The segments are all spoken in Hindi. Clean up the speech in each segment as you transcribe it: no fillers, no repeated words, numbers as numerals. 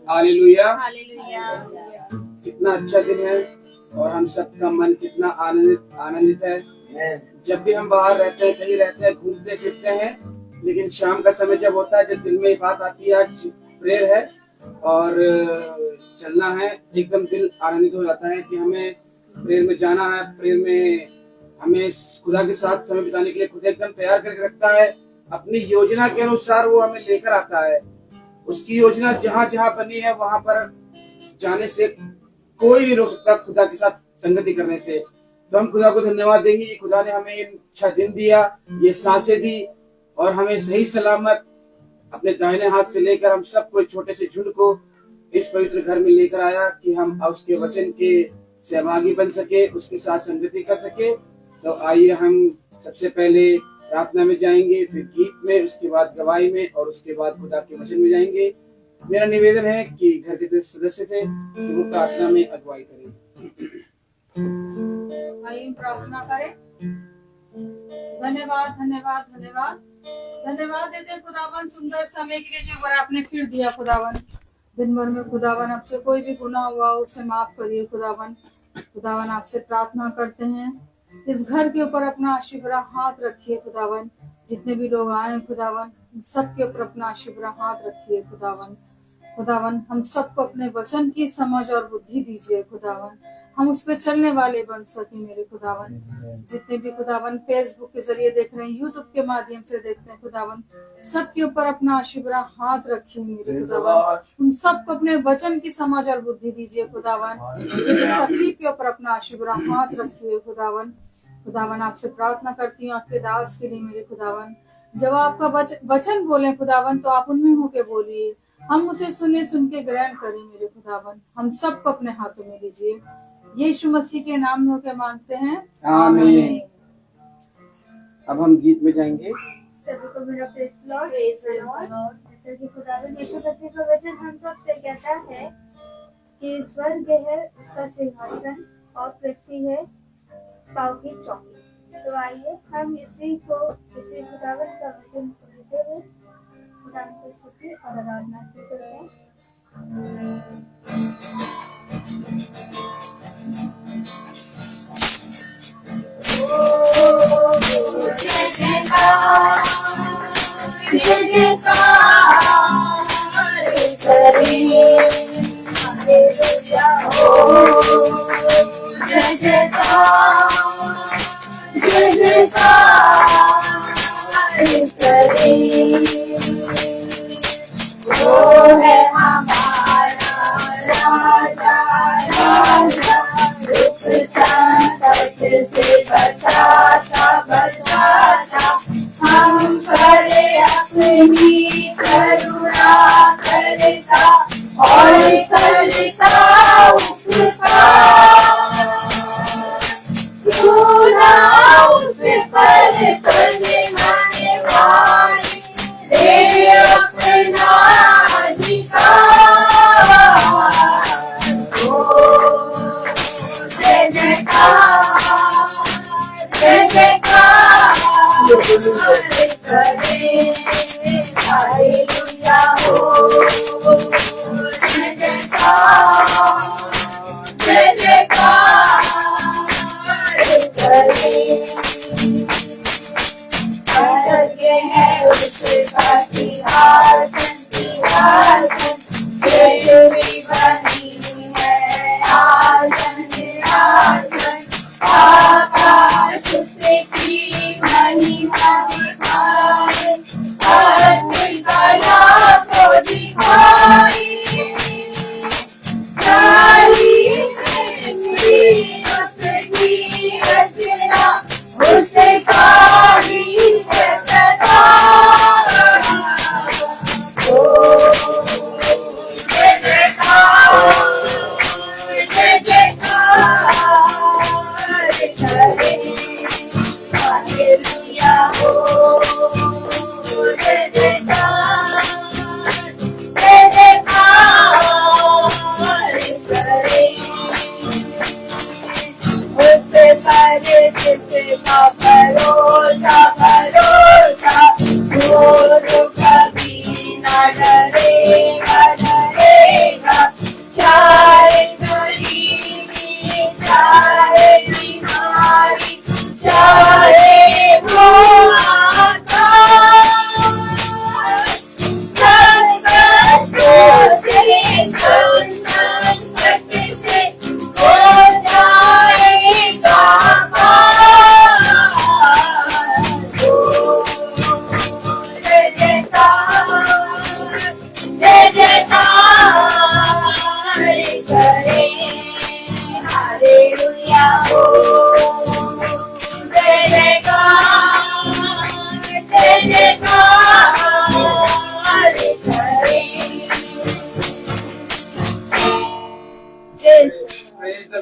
हालेलुया। हालेलुया। कितना अच्छा दिन है और हम सबका मन कितना आनंदित है। जब भी हम बाहर रहते हैं, कहीं रहते हैं, घूमते फिरते हैं, लेकिन शाम का समय जब होता है, जब दिल में बात आती है आज प्रेयर है और चलना है, एकदम दिल आनंदित हो जाता है कि हमें प्रेयर में जाना है। प्रेयर में हमें खुदा के साथ समय बिताने के लिए खुद एकदम तैयार करके रखता है। अपनी योजना के अनुसार वो हमें लेकर आता है। उसकी योजना जहाँ जहाँ बनी है वहां पर जाने से कोई नहीं रोक सकता, खुदा के साथ संगति करने से। तो हम खुदा को धन्यवाद देंगे कि खुदा ने हमें अच्छा दिन दिया, ये सांसें दी और हमें सही सलामत अपने दाहिने हाथ से लेकर हम सबको छोटे से झुंड को इस पवित्र घर में लेकर आया कि हम उसके वचन के सहभागी बन सके, उसके साथ संगति कर सके। तो आइए हम सबसे पहले प्रार्थना में जाएंगे, फिर गीत में, उसके बाद गवाही में और उसके बाद खुदा के वचन में जाएंगे। मेरा निवेदन है कि घर के सदस्य से कि वो प्रार्थना में अगुवाई करें। आइए प्रार्थना करें। धन्यवाद धन्यवाद धन्यवाद धन्यवाद देते हैं खुदावन सुंदर समय के लिए जो बार आपने फिर दिया खुदावन। दिन भर में खुदावन आपसे कोई भी गुनाह हुआ उसे माफ करिए खुदावन। खुदावन आपसे प्रार्थना करते हैं इस घर के ऊपर अपना आशीर्वाद हाथ रखिए खुदावन। जितने भी लोग आए खुदावन सबके ऊपर अपना आशीर्वाद हाथ रखिए खुदावन। खुदावन हम सबको अपने वचन की समझ और बुद्धि दीजिए खुदावन, हम उस पर चलने वाले बन सके मेरे खुदावन। जितने भी खुदावन फेसबुक के जरिए देख रहे हैं, यूट्यूब के माध्यम से देखते हैं खुदावन, सबके ऊपर अपना आशीर्वाद हाथ रखिए मेरे खुदावन। उन सबको अपने वचन की समझ और बुद्धि दीजिए खुदावन। तकलीफ के ऊपर अपना आशीर्वाद हाथ रखिए खुदावन। खुदावन आपसे प्रार्थना करती हूँ आपके दास के लिए मेरे खुदावन। जब आपका वचन बोले खुदावन तो आप उनमें होके बोलिए, हम उसे सुन के ग्रहण करें मेरे खुदावन। हम सबको अपने हाथों में लीजिए, यीशु मसीह के नाम में होके मांगते हैं, आमीन। अब हम गीत में जाएंगे। सभी को मेरा प्रेज़ लॉर्ड। जैसे कि खुदावन यीशु मसीह का वचन हम सब से कहता है कि स्वर्ग है उसका सिंहासन और पृथ्वी है पाँव की चौकी। तो आइए हम इसी खुदावन का वचन लेते हुए खुदावन की स्तुति और आराधना करते हैं। हम करे अपनी करुणा करता और करता उसका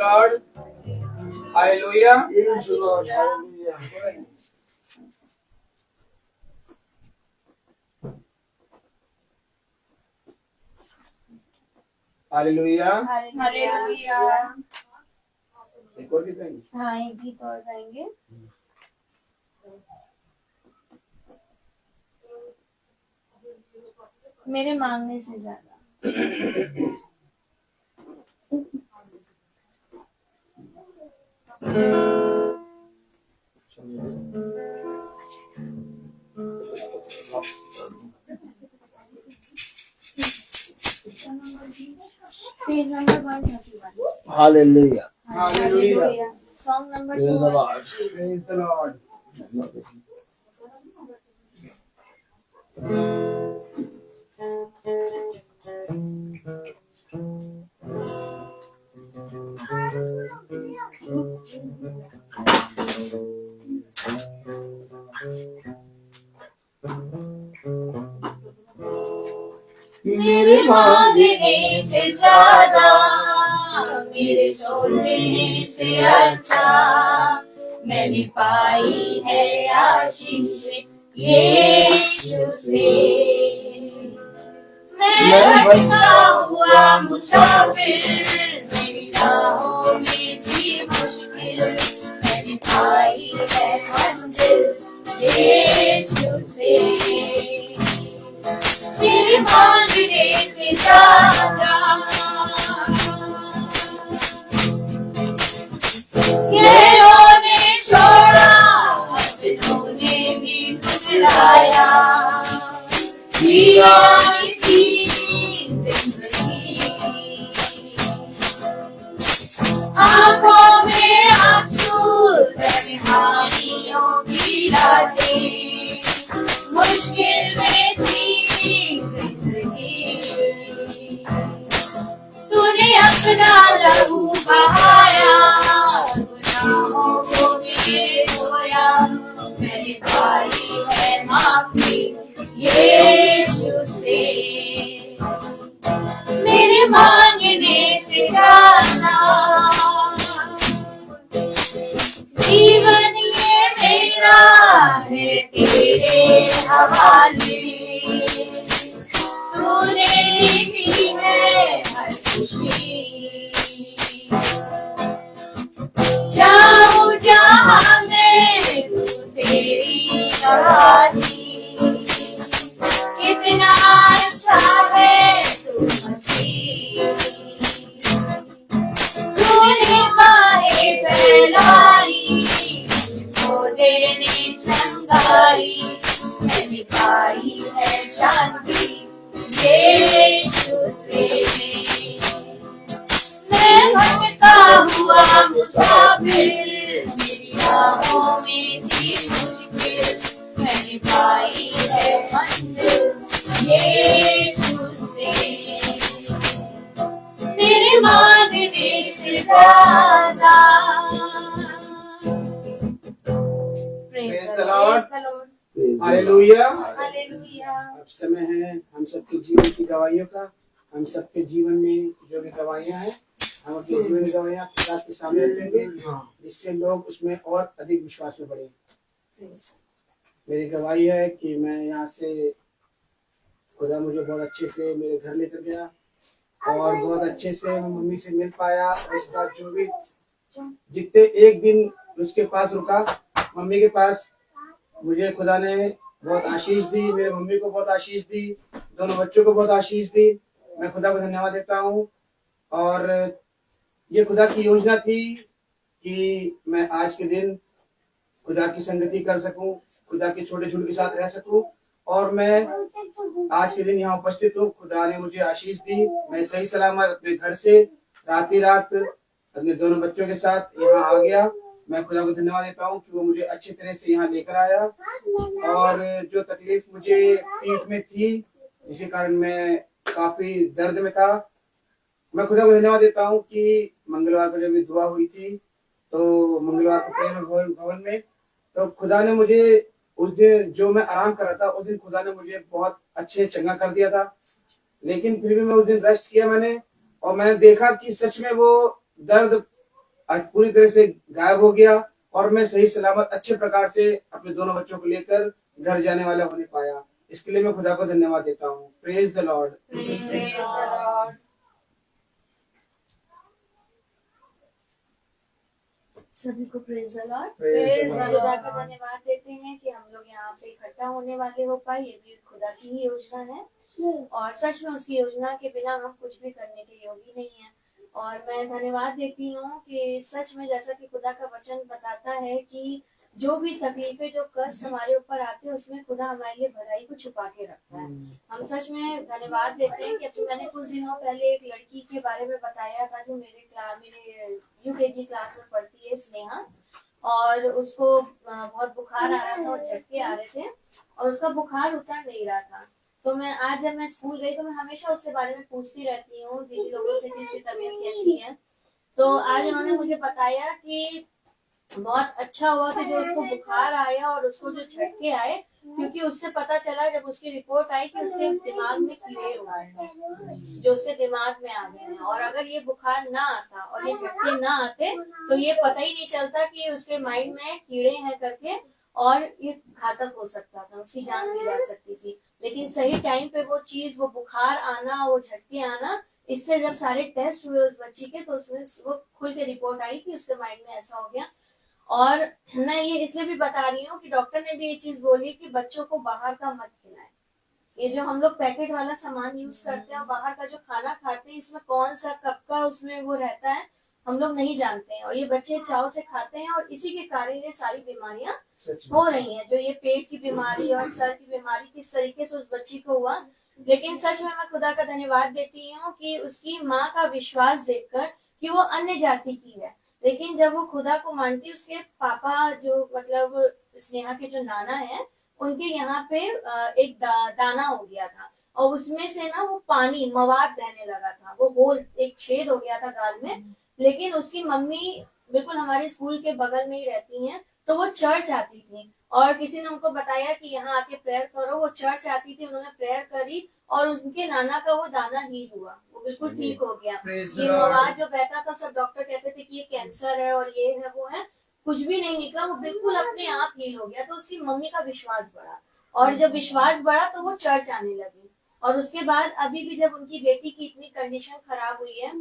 Lord, hallelujah. Praise the Lord. Hallelujah. Hallelujah. Hallelujah. एक और गीत गाएंगे? हाँ, एक गीत और गाएंगे। मेरे मांगने से ज्यादा। Page number 131. Hallelujah. Hallelujah. Song number Praise the 2. Lord. Praise the Lord. मेरे मांगने से ज्यादा, मेरे सोचने से अच्छा, मैंने पाई है आशीष यीशु से। मैं भटका हुआ मुसाफिर, मेरी राहों में थी मुश्किल, मैंने पाई है मंजिल यीशु से। मेरे मांगने से ज्यादा, गैरों ने छोड़ा, अपनों ने भी ठुकराया, जिया इसी जिंदगी, आंखों में आंसू, तन्हाइयों की रातें, मुश्किल में थी जिंदगी, तूने अपना लहू बहाया, गुनाहों को मेरे धोया, मैंने पाई है माफी यीशु से। मेरे मांगने से ज्यादा, जीवन ये मेरा है तेरे हवाले, तूने दी है हर खुशी, जाऊं जहां मैं तू तेरी गवाही, कितना अच्छा है तू मसीह, तूने बाहें फैलाई, मुझको देने चंगाई, मैंने पाई है शांति यीशु से। मैं भटका हुआ मुसाफिर, मेरी राहों में थी मुश्किल, मैंने पाई है मंजिल यीशु से। मेरे मांगने से ज्यादा। Praise the Lord. Praise the Lord. Hallelujah. Hallelujah. अब समय है हम सबके जीवन की गवाहियों का। हम सबके जीवन में जो भी गवाहियां हैं, हम अपने जीवन की गवाहियां खुदा के सामने रखेंगे, जिससे लोग उसमें और अधिक विश्वास में बढ़े। मेरी गवाही है कि मैं यहाँ से, खुदा मुझे बहुत अच्छे से मेरे घर लेकर गया और बहुत अच्छे से मैं मम्मी से मिल पाया। और उसके बाद जो भी जितने एक दिन उसके पास रुका, मम्मी के पास, मुझे खुदा ने बहुत आशीष दी, मेरे मम्मी को बहुत आशीष दी, दोनों बच्चों को बहुत आशीष दी। मैं खुदा को धन्यवाद देता हूँ। और ये खुदा की योजना थी कि मैं आज के दिन खुदा की संगति कर सकूं, खुदा के छोटे छोटे के साथ रह सकूं, और मैं आज के दिन यहाँ उपस्थित हूँ। खुदा ने मुझे आशीष दी, मैं सही सलामत अपने घर से रात अपने दोनों बच्चों के साथ यहाँ आ गया। मैं खुदा को धन्यवाद देता हूँ कि वो मुझे अच्छी तरह से यहाँ लेकर आया। और जो तकलीफ मुझे पीठ में थी, इसी कारण मैं काफी दर्द में था, मैं खुदा को धन्यवाद देता हूँ कि मंगलवार को जब ये दुआ हुई थी, तो मंगलवार को प्रेम भवन में, तो खुदा ने मुझे उस दिन, जो मैं आराम कर रहा था, उस दिन खुदा ने मुझे बहुत अच्छे चंगा कर दिया था। लेकिन फिर भी मैं उस दिन रेस्ट किया मैंने, और मैंने देखा कि सच में वो दर्द आज पूरी तरह से गायब हो गया और मैं सही सलामत अच्छे प्रकार से अपने दोनों बच्चों को लेकर घर जाने वाला होने पाया। इसके लिए मैं खुदा को धन्यवाद देता हूँ। Praise the Lord. Praise the Lord. सभी को praise the Lord. Praise the खुदा Lord. का धन्यवाद देते हैं कि हम लोग यहाँ पे इकट्ठा होने वाले हो पाए। ये भी खुदा की ही योजना है और सच में उसकी योजना के बिना हम कुछ भी करने के योग्य नहीं है। और मैं धन्यवाद देती हूँ कि सच में जैसा कि खुदा का वचन बताता है कि जो भी तकलीफें जो कष्ट हमारे ऊपर आते हैं उसमें खुदा हमारे लिए भलाई को छुपा के रखता है। हम सच में धन्यवाद देते हैं कि अभी मैंने कुछ दिनों पहले एक लड़की के बारे में बताया था जो मेरे यूकेजी क्लास में पढ़ती है, स्नेहा, और उसको बहुत बुखार आ रहा था और झटके आ रहे थे और उसका बुखार उतर नहीं रहा था। तो मैं आज जब मैं स्कूल गई तो मैं हमेशा उसके बारे में पूछती रहती हूँ दीदी लोगों से कि उसकी तबीयत कैसी है। तो आज उन्होंने मुझे बताया कि बहुत अच्छा हुआ कि जो उसको बुखार आया और उसको जो झटके आए, क्योंकि उससे पता चला जब उसकी रिपोर्ट आई कि उसके दिमाग में कीड़े हुए हैं जो उसके दिमाग में आ गए हैं। और अगर ये बुखार ना आता और ये झटके ना आते तो ये पता ही नहीं चलता कि उसके माइंड में कीड़े हैं करके, और ये घातक हो सकता था, उसकी जान भी जा सकती थी। लेकिन सही टाइम पे वो चीज, वो बुखार आना, वो झटके आना, इससे जब सारे टेस्ट हुए उस बच्ची के तो उसमें वो खुल के रिपोर्ट आई कि उसके माइंड में ऐसा हो गया। और मैं ये इसलिए भी बता रही हूँ कि डॉक्टर ने भी ये चीज बोली कि बच्चों को बाहर का मत खिलाएं। ये जो हम लोग पैकेट वाला सामान यूज करते हैं और बाहर का जो खाना खाते हैं, इसमें कौन सा कब का उसमें वो रहता है हम लोग नहीं जानते हैं, और ये बच्चे चाव से खाते हैं और इसी के कारण ये सारी बीमारियां हो रही हैं। जो ये पेट की बीमारी और सर की बीमारी किस तरीके से उस बच्ची को हुआ। लेकिन सच में मैं खुदा का धन्यवाद देती हूँ कि उसकी माँ का विश्वास देखकर कि वो अन्य जाति की है, लेकिन जब वो खुदा को मानती, उसके पापा जो मतलब स्नेहा के जो नाना है उनके यहाँ पे एक दाना हो गया था और उसमें से ना वो पानी मवाद बहने लगा था, वो होल एक छेद हो गया था गाल में। लेकिन उसकी मम्मी बिल्कुल हमारे स्कूल के बगल में ही रहती हैं, तो वो चर्च आती थी और किसी ने उनको बताया कि यहाँ आके प्रेयर करो। वो चर्च आती थी, उन्होंने प्रेयर करी और उनके नाना का वो दाना हील हुआ, वो बिल्कुल ठीक हो गया। ये मवाद जो बहता था, सब डॉक्टर कहते थे कि ये कैंसर है और ये है वो है, कुछ भी नहीं निकला, वो बिल्कुल अपने आप हील हो गया। तो उसकी मम्मी का विश्वास बढ़ा और जब विश्वास बढ़ा तो वो चर्च आने लगी। और उसके बाद अभी भी जब उनकी बेटी की इतनी कंडीशन खराब हुई है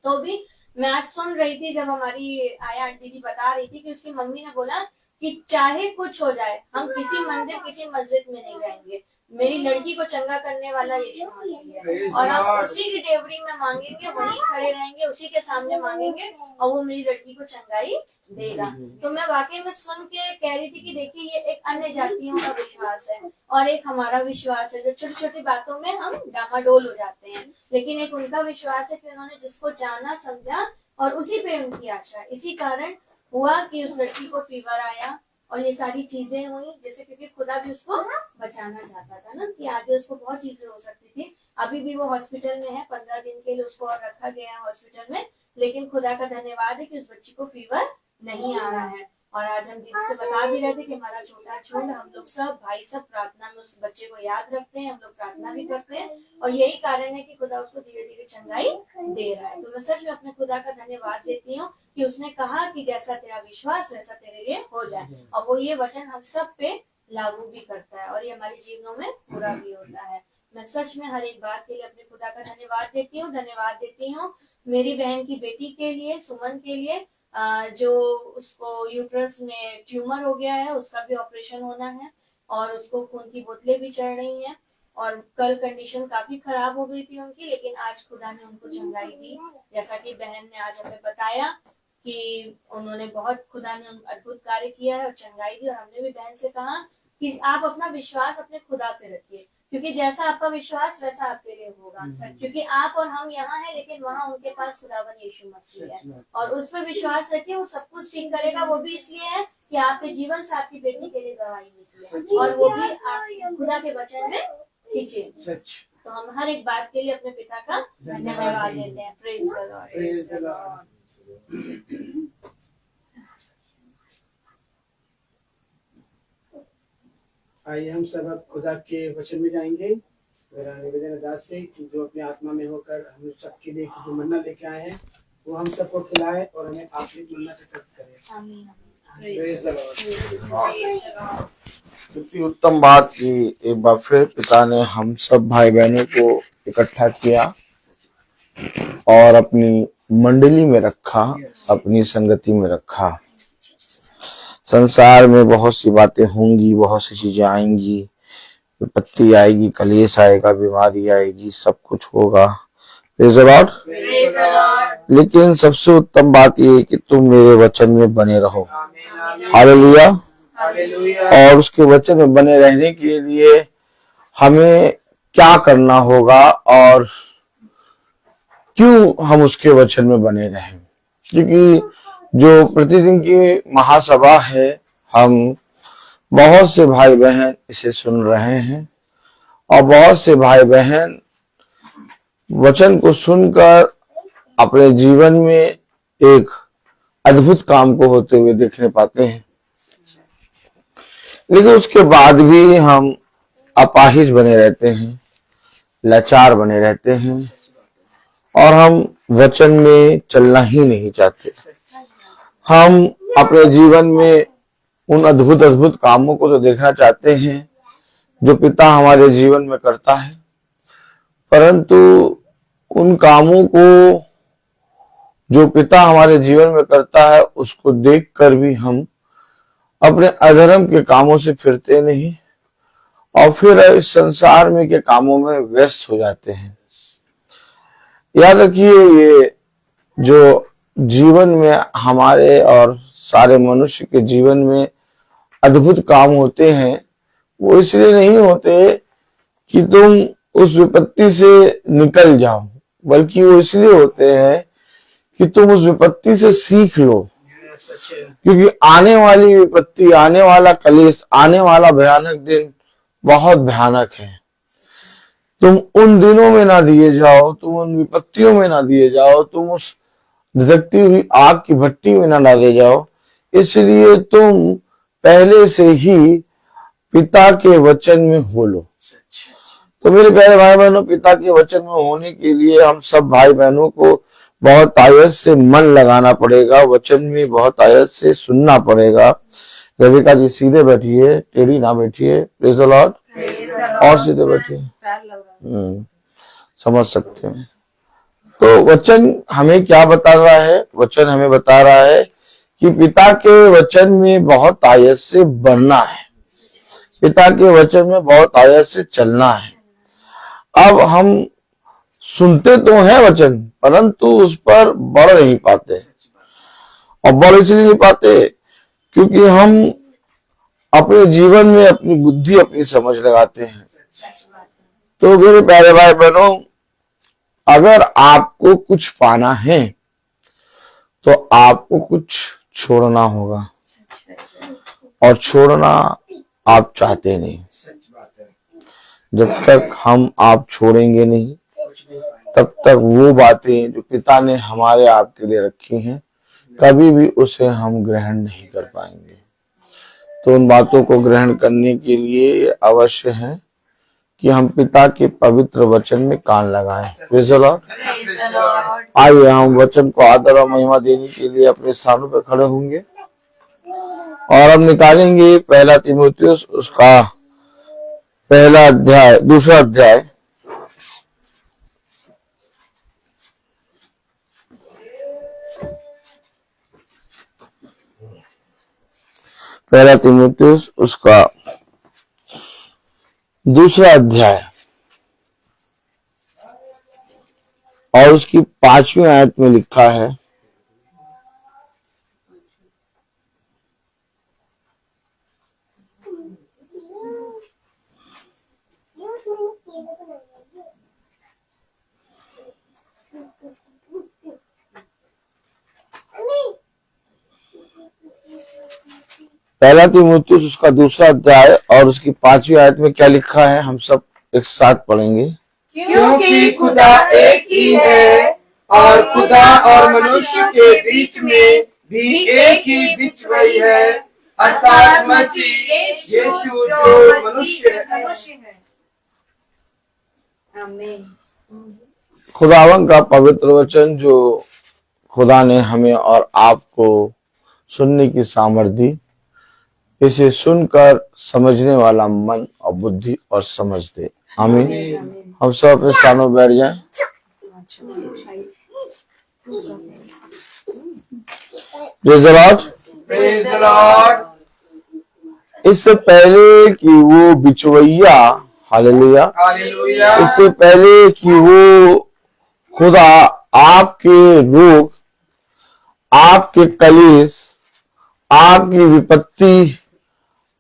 तो भी मैं आज सुन रही थी जब हमारी आया दीदी बता रही थी कि उसकी मम्मी ने बोला कि चाहे कुछ हो जाए हम किसी मंदिर किसी मस्जिद में नहीं जाएंगे, मेरी लड़की को चंगा करने वाला यीशु मसीह है और हम उसी की डेवरी में मांगेंगे, वहीं खड़े रहेंगे, उसी के सामने मांगेंगे और वो मेरी लड़की को चंगाई देगा। तो मैं वाकई में सुन के कह रही थी कि देखिए ये एक अन्य जातियों का विश्वास है और एक हमारा विश्वास है जो छोटी छोटी बातों में हम डामाडोल हो जाते हैं, लेकिन एक उनका विश्वास है कि उन्होंने जिसको जाना समझा और उसी पे उनकी आशा। इसी कारण हुआ कि उस लड़की को फीवर आया और ये सारी चीजें हुई, जैसे क्योंकि खुदा भी उसको बचाना चाहता था ना कि आगे उसको बहुत चीजें हो सकती थी। अभी भी वो हॉस्पिटल में है, 15 दिन के लिए उसको और रखा गया है हॉस्पिटल में, लेकिन खुदा का धन्यवाद है कि उस बच्ची को फीवर नहीं आ रहा है। और आज हम दीदी से बता भी रहे थे कि हमारा छोटा झुंड, हम लोग सब भाई सब प्रार्थना में उस बच्चे को याद रखते हैं, हम लोग प्रार्थना भी करते हैं और यही कारण है कि खुदा उसको धीरे धीरे चंगाई दे रहा है। तो मैं सच में अपने खुदा का धन्यवाद देती हूँ कि उसने कहा कि जैसा तेरा विश्वास वैसा तेरे लिए हो जाए, और वो ये वचन हम सब पे लागू भी करता है और ये हमारे जीवनों में पूरा भी होता है। मैं सच में हर एक बात के लिए अपने खुदा का धन्यवाद देती हूँ। धन्यवाद देती हूँ मेरी बहन की बेटी के लिए, सुमन के लिए, जो उसको यूट्रस में ट्यूमर हो गया है, उसका भी ऑपरेशन होना है और उसको खून की बोतलें भी चढ़ रही हैं और कल कंडीशन काफी खराब हो गई थी उनकी, लेकिन आज खुदा ने उनको चंगाई दी। जैसा कि बहन ने आज हमें बताया कि उन्होंने बहुत, खुदा ने अद्भुत कार्य किया है और चंगाई दी। और हमने भी बहन से कहा कि आप अपना विश्वास अपने खुदा पे रखिए, क्योंकि जैसा आपका विश्वास वैसा आपके लिए होगा, क्योंकि आप और हम यहाँ हैं लेकिन वहाँ उनके पास खुदावन यीशु मसीह है और उस पर विश्वास रखिए, वो सब कुछ ठीक करेगा। वो भी इसलिए है कि आपके जीवन साथी बेटी के लिए गवाही निकली है और वो भी आप खुदा के वचन में खींचे। तो हम हर एक बात के लिए अपने पिता का धन्यवाद देते हैं। Praise the Lord. आइए हम सब अब खुदा के वचन में जाएंगे। मेरा निवेदन अरदास से कि जो अपनी आत्मा में होकर हम सबके लिए जो मन्ना लेके आए हैं वो हम सबको खिलाए और हमें आखिरी मन्ना से तृप्त करे। आमीन। Praise the Lord। कितनी उत्तम बात की एक बार फिर पिता ने हम सब भाई बहनों को इकट्ठा किया और अपनी मंडली में रखा, अपनी संगति में रखा। संसार में बहुत सी बातें होंगी, बहुत सी चीजें आएंगी, विपत्ति आएगी, कलेश आएगा, बीमारी आएगी, सब कुछ होगा। Praise the Lord। लेकिन सबसे उत्तम बात यह है कि तुम मेरे वचन में बने रहो। हालेलुया। और उसके वचन में बने रहने के लिए हमें क्या करना होगा और क्यों हम उसके वचन में बने रहें? क्योंकि जो प्रतिदिन की महासभा है, हम बहुत से भाई बहन इसे सुन रहे हैं और बहुत से भाई बहन वचन को सुनकर अपने जीवन में एक अद्भुत काम को होते हुए देखने पाते हैं, लेकिन उसके बाद भी हम अपाहिज बने रहते हैं, लाचार बने रहते हैं और हम वचन में चलना ही नहीं चाहते। हम अपने जीवन में उन अद्भुत अद्भुत कामों को तो देखना चाहते हैं जो पिता हमारे जीवन में करता है, परंतु उन कामों को जो पिता हमारे जीवन में करता है उसको देखकर भी हम अपने अधर्म के कामों से फिरते नहीं और फिर इस संसार में के कामों में व्यस्त हो जाते हैं। याद रखिए, ये जो जीवन में हमारे और सारे मनुष्य के जीवन में अद्भुत काम होते हैं, वो इसलिए नहीं होते कि तुम उस विपत्ति से निकल जाओ, बल्कि वो इसलिए होते हैं कि तुम उस विपत्ति से सीख लो। क्योंकि आने वाली विपत्ति, आने वाला कलेश, आने वाला भयानक दिन बहुत भयानक है। तुम उन दिनों में ना दिए जाओ, तुम उन विपत्तियों में ना दिए जाओ, तुम उस धधकती हुई आग की भट्टी में ना डाले जाओ। इसलिए तुम पहले से ही पिता के वचन में हो लो। तो मेरे प्यारे भाई बहनों, पिता के वचन में होने के लिए हम सब भाई बहनों को बहुत आयत से मन लगाना पड़ेगा, वचन में बहुत आयत से सुनना पड़ेगा। रविका जी सीधे बैठिए, टेढ़ी ना बैठिए। Praise the Lord. और सीधे बैठिए, समझ सकते हैं। तो वचन हमें क्या बता रहा है? वचन हमें बता रहा है कि पिता के वचन में बहुत आयत से बढ़ना है, पिता के वचन में बहुत आयत से चलना है। अब हम सुनते तो हैं वचन, परंतु उस पर बढ़ नहीं पाते। और बढ़ इसलिए नहीं पाते क्योंकि हम अपने जीवन में अपनी बुद्धि, अपनी समझ लगाते हैं। तो मेरे प्यारे भाई बहनों, अगर आपको कुछ पाना है तो आपको कुछ छोड़ना होगा, और छोड़ना आप चाहते नहीं। जब तक हम आप छोड़ेंगे नहीं, तब तक वो बातें जो पिता ने हमारे आपके लिए रखी हैं, कभी भी उसे हम ग्रहण नहीं कर पाएंगे। तो उन बातों को ग्रहण करने के लिए अवश्य है कि हम पिता के पवित्र वचन में कान लगाएं। Praise the Lord. आइए हम वचन को आदर और महिमा देने के लिए अपने स्थानों पर खड़े होंगे और हम निकालेंगे पहला तीमुथियुस उसका पहला अध्याय, दूसरा अध्याय, पहला तीमुथियुस उसका दूसरा अध्याय और उसकी 5वीं आयत में लिखा है, पहला तीमुथियुस उसका दूसरा अध्याय और उसकी 5वीं आयत में क्या लिखा है, हम सब एक साथ पढ़ेंगे। क्योंकि खुदा एक ही है और खुदा और मनुष्य के बीच में भी एक ही बिचवई है, अर्थात मसीह यीशु जो मनुष्य है। आमीन। खुदावन का पवित्र वचन जो खुदा ने हमें और आपको सुनने की सामर्थ्य दी। इसे सुनकर समझने वाला मन और बुद्धि और समझ दे। आमीन। हम सब अपने स्थानों में बैठ जाएं। Praise the Lord. Praise the Lord. इससे पहले कि वो बिचवैया, हालेलुया, हालेलुया, इससे पहले कि वो खुदा आपके रोग, आपके कलेश, आपकी विपत्ति,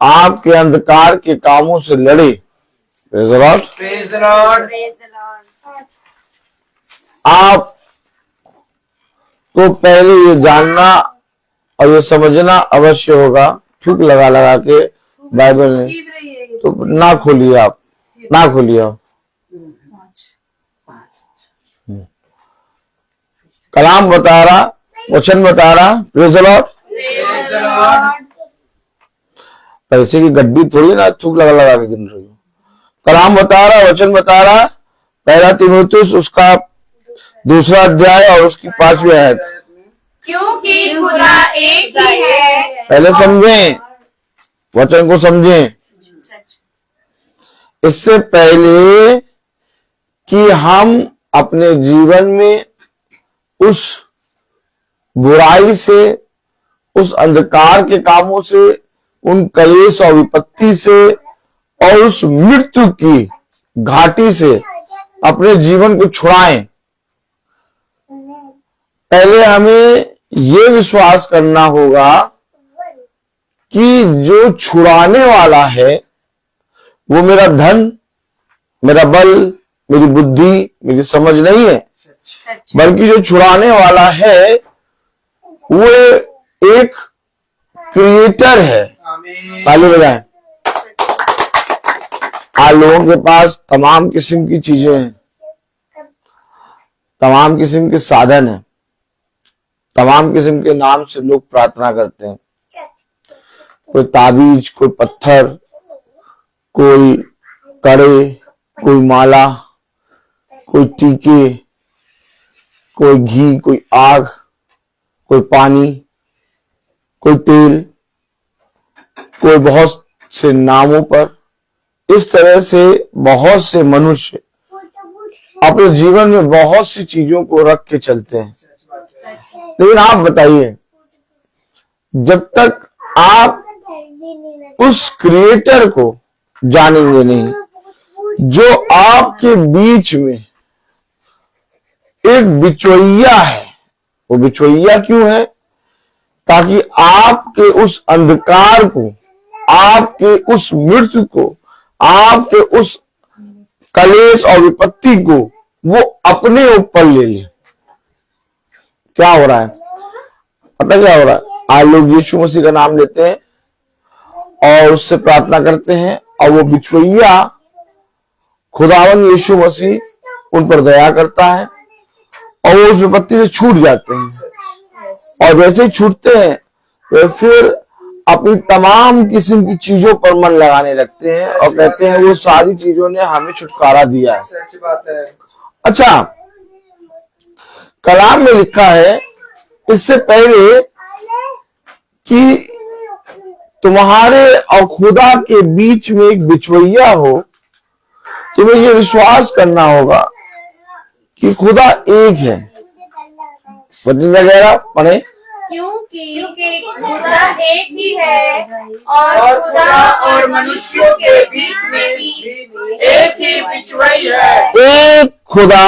आपके अंधकार के कामों से लड़े। Praise the Lord. Praise the Lord. Praise the Lord. आप तो पहले ये जानना और ये समझना अवश्य होगा। थूक लगा लगा के बाइबल ने गिर रही है ये। तो ना खोलिए आप, ना खोलिए आप। कलाम बता रहा, वचन बता रहा। Praise the Lord. Praise the Lord. पैसे की गड्डी थोड़ी ना थूक लगा लगा के गिन रही हो। कलाम बता रहा, वचन बता रहा। पहला तीमुथियुस उसका 2 अध्याय और उसकी 5वीं आयत। क्योंकि खुदा एक ही है। पहले समझें, वचन को समझें। इससे पहले कि हम अपने जीवन में उस बुराई से, उस अंधकार के कामों से, उन कलेश और विपत्ति से और उस मृत्यु की घाटी से अपने जीवन को छुड़ाएं, पहले हमें ये विश्वास करना होगा कि जो छुड़ाने वाला है वो मेरा धन, मेरा बल, मेरी बुद्धि, मेरी समझ नहीं है, बल्कि जो छुड़ाने वाला है वो एक क्रिएटर है। आमीन। ताली बजाएं। आज लोगों के पास तमाम किस्म की चीजें हैं, तमाम किस्म के साधन हैं, तमाम किस्म के नाम से लोग प्रार्थना करते हैं। कोई ताबीज, कोई पत्थर, कोई कड़े, कोई माला, कोई टीके, कोई घी, कोई आग, कोई पानी, कोई तेल, कोई बहुत से नामों पर। इस तरह से बहुत से मनुष्य अपने जीवन में बहुत सी चीजों को रख के चलते हैं। लेकिन आप बताइए, जब तक आप उस क्रिएटर को जानेंगे नहीं, जो आपके बीच में एक बिचौलिया है। वो बिचौलिया क्यों है? ताकि आपके उस अंधकार को, आपके उस मृत्यु को, आपके उस कलेश और विपत्ति को वो अपने ऊपर ले ले। क्या हो रहा है? पता क्या हो रहा है? आज लोग यीशु मसीह का नाम लेते हैं और उससे प्रार्थना करते हैं और वो बिचौलिया खुदावन यीशु मसीह उन पर दया करता है और वो उस विपत्ति से छूट जाते हैं। और जैसे ही छूटते हैं तो फिर अपनी तमाम किस्म की चीजों पर मन लगाने लगते हैं और कहते हैं वो सारी चीजों ने हमें छुटकारा दिया है। सच्ची बात है। अच्छा, कलाम में लिखा है, इससे पहले कि तुम्हारे और खुदा के बीच में एक बिचवैया हो, तुम्हें ये विश्वास करना होगा कि खुदा एक है। वचन वगैरह पढ़े। क्योंकि खुदा एक ही है और खुदा और मनुष्यों के बीच में भी एक ही बिचवई है। एक खुदा,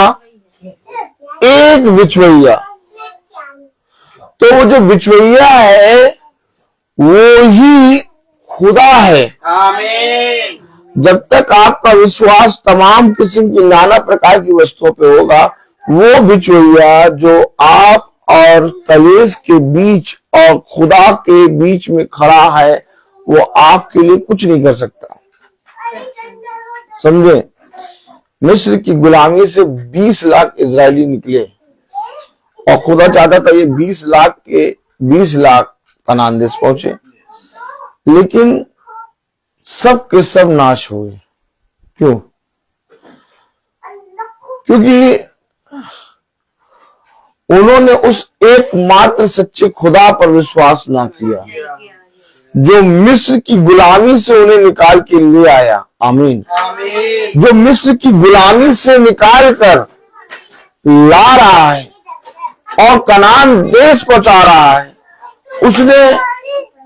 एक बिचवैया। तो वो जो बिचवैया है वो ही खुदा है। आमीन। जब तक आपका विश्वास तमाम किस्म की नाना प्रकार की वस्तुओं पे होगा, वो बिचौलिया जो आप और कलेश के बीच और खुदा के बीच में खड़ा है, वो आपके लिए कुछ नहीं कर सकता। समझे? मिस्र की गुलामी से 20 लाख इजरायली निकले और खुदा चाहता था ये 20 लाख के 20 लाख कनान देश पहुंचे, लेकिन सब के सब नाश हुए। क्यों? क्योंकि उन्होंने उस एकमात्र सच्चे खुदा पर विश्वास ना किया जो मिस्र की गुलामी से उन्हें निकाल के ले आया। आमीन। आमीन। जो मिस्र की गुलामी से निकाल कर ला रहा है और कनान देश पहुंचा रहा है, उसने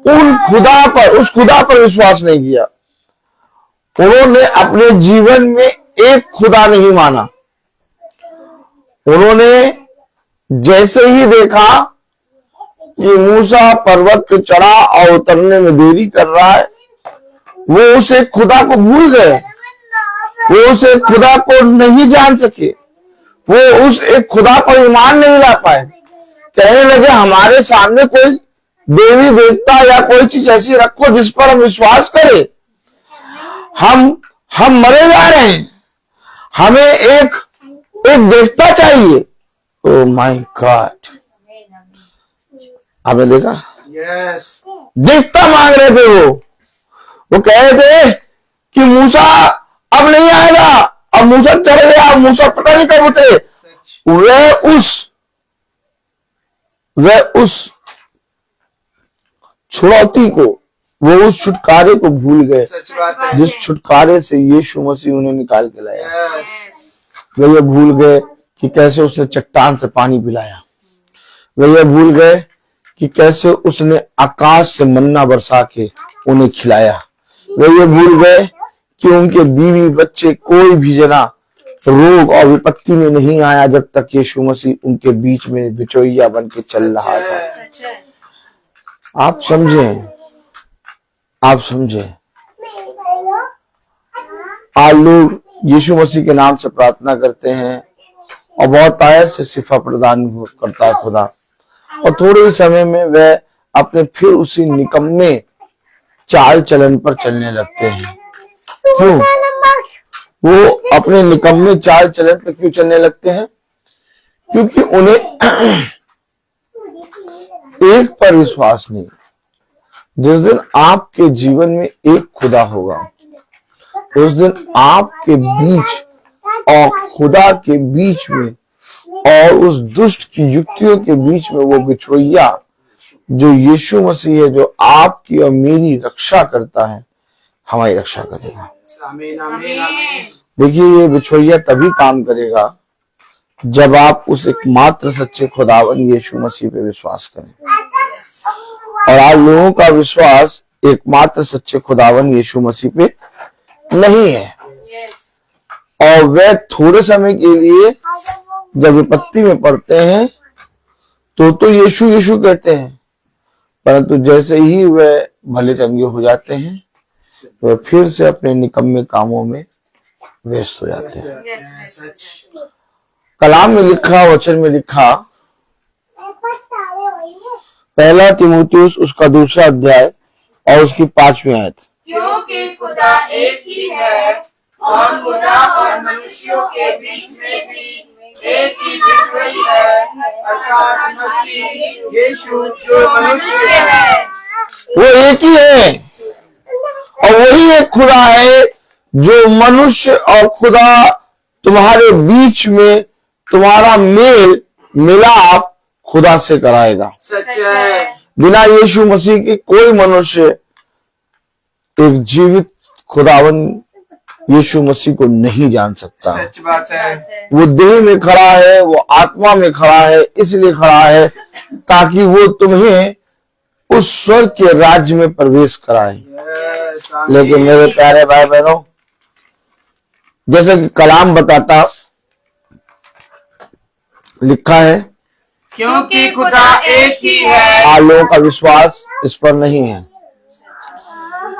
उस खुदा पर विश्वास नहीं किया। उन्होंने अपने जीवन में एक खुदा नहीं माना। उन्होंने जैसे ही देखा कि मूसा पर्वत पे चढ़ा और उतरने में देरी कर रहा है, वो उस एक खुदा को भूल गए। वो उस एक खुदा को नहीं जान सके। वो उस एक खुदा पर ईमान नहीं ला पाए। कहने लगे हमारे सामने कोई देवी देवता या कोई चीज ऐसी रखो जिस पर हम विश्वास करें। हम मरे जा रहे हैं, हमें एक देवता चाहिए। ओ माय गॉड, आपने देखा? यस। देवता मांग रहे थे। वो कह रहे थे कि मूसा अब नहीं आएगा। अब मूसा चल गया, मूसा पता नहीं कब उतरे। वह उस छुड़ौती को, वो उस छुटकारे को भूल गए सच बात है। जिस छुटकारे से यीशु मसीह उन्हें निकाल के लाया। यस। वे ये भूल गए कि कैसे उसने चट्टान से पानी पिलाया। वे ये भूल गए कि कैसे उसने आकाश से मन्ना बरसा के उन्हें खिलाया। वे ये भूल गए कि उनके बीवी बच्चे कोई भी जना रोग और विपत्ति में नहीं आया जब तक यीशु मसीह उनके बीच में बिचौलिया बन के चल रहा था। सच है। आप समझें, आप समझें। आज लोग यीशु मसीह के नाम से प्रार्थना करते हैं और बहुत आयत से शिफा प्रदान करता है खुदा, और थोड़े ही समय में वह अपने फिर उसी निकम्मे चाल चलन पर चलने लगते हैं। क्यों? वो अपने निकम्मे चाल चलन पर क्यों चलने लगते हैं? क्योंकि उन्हें एक पर विश्वास नहीं। जिस दिन आपके जीवन में एक खुदा होगा, उस दिन आपके बीच और खुदा के बीच में और उस दुष्ट की युक्तियों के बीच में वो बिछोइया जो यीशु मसीह है, जो आपकी और मेरी रक्षा करता है, हमारी रक्षा करेगा। आमीन। आमीन। आमीन। देखिए, ये बिछोइया तभी काम करेगा जब आप उस एकमात्र सच्चे खुदावन यीशु मसीह पे विश्वास करें। और आज लोगों का विश्वास एकमात्र सच्चे खुदावन यीशु मसीह पे नहीं है, और वह थोड़े समय के लिए जब विपत्ति में पड़ते हैं तो यीशु यीशु कहते हैं, परंतु जैसे ही वह भले चंगे हो जाते हैं, वह फिर से अपने निकम्मे कामों में व्यस्त हो जाते हैं। सच। कलाम में लिखा, वचन में लिखा, पहला तीमुथियुस उसका 2 अध्याय और उसकी 5वीं आयत। क्योंकि खुदा एक ही है और खुदा और मनुष्यों के बीच में भी एक ही बिछुई है, अर्थात मसीह यीशु जो मनुष्य है। वो एक ही है और वही एक खुदा है जो मनुष्य और खुदा तुम्हारे बीच में तुम्हारा मेल मिलाप खुदा से कराएगा। सच है। बिना यीशु मसीह के कोई मनुष्य एक जीवित खुदावन यीशु मसीह को नहीं जान सकता। सच बात है। वो देह में खड़ा है, वो आत्मा में खड़ा है, इसलिए खड़ा है ताकि वो तुम्हें उस स्वर्ग के राज्य में प्रवेश कराए। यस। लेकिन मेरे प्यारे भाई बहनों, जैसे कि कलाम बताता लिखा है, क्योंकि खुदा एक ही है। आज लोगों का विश्वास इस पर नहीं है।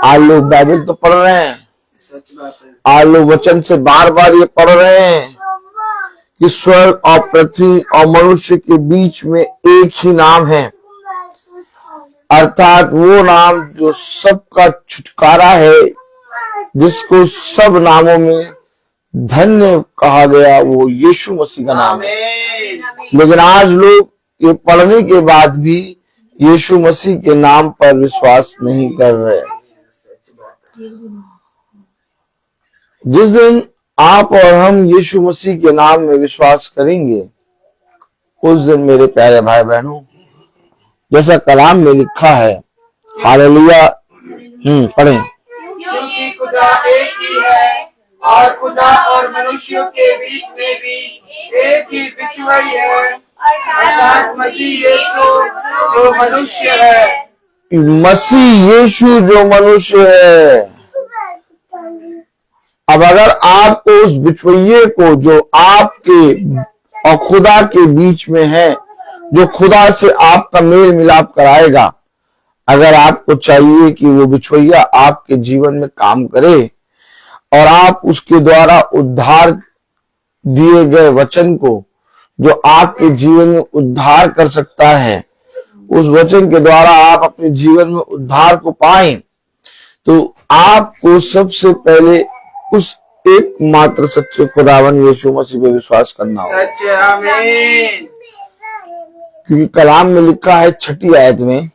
आज लोग बाइबल तो पढ़ रहे हैं, सच बात है। आज लोग वचन से बार बार ये पढ़ रहे हैं कि स्वर्ग और पृथ्वी और मनुष्य के बीच में एक ही नाम है, अर्थात वो नाम जो सबका छुटकारा है, जिसको सब नामों में धन्य कहा गया, वो यीशु मसीह का नाम है। आमीन। लेकिन आज लोग ये पढ़ने के बाद भी यीशु मसीह के नाम पर विश्वास नहीं कर रहे। जिस दिन आप और हम यीशु मसीह के नाम में विश्वास करेंगे, उस दिन मेरे प्यारे भाई बहनों, जैसा कलाम में लिखा है, हालेलुया, पढ़ें। क्योंकि खुदा एक ही है और खुदा और मनुष्यों के बीच में भी एक ही बिचवाई है, अर्थात मसीह यीशु जो मनुष्य है। मसीह यीशु जो मनुष्य है। अब अगर आपको उस बिचवैये को जो आपके और खुदा के बीच में है, जो खुदा से आपका मेल मिलाप कराएगा, अगर आपको चाहिए कि वो बिचवैया आपके जीवन में काम करे और आप उसके द्वारा उद्धार दिए गए वचन को, जो आपके जीवन में उद्धार कर सकता है, उस वचन के द्वारा आप अपने जीवन में उद्धार को पाएं, तो आपको सबसे पहले उस एकमात्र सच्चे खुदावन यीशु मसीह पे विश्वास करना होगा। सच्चे, आमीन। क्योंकि कलाम में लिखा है 6 आयत में,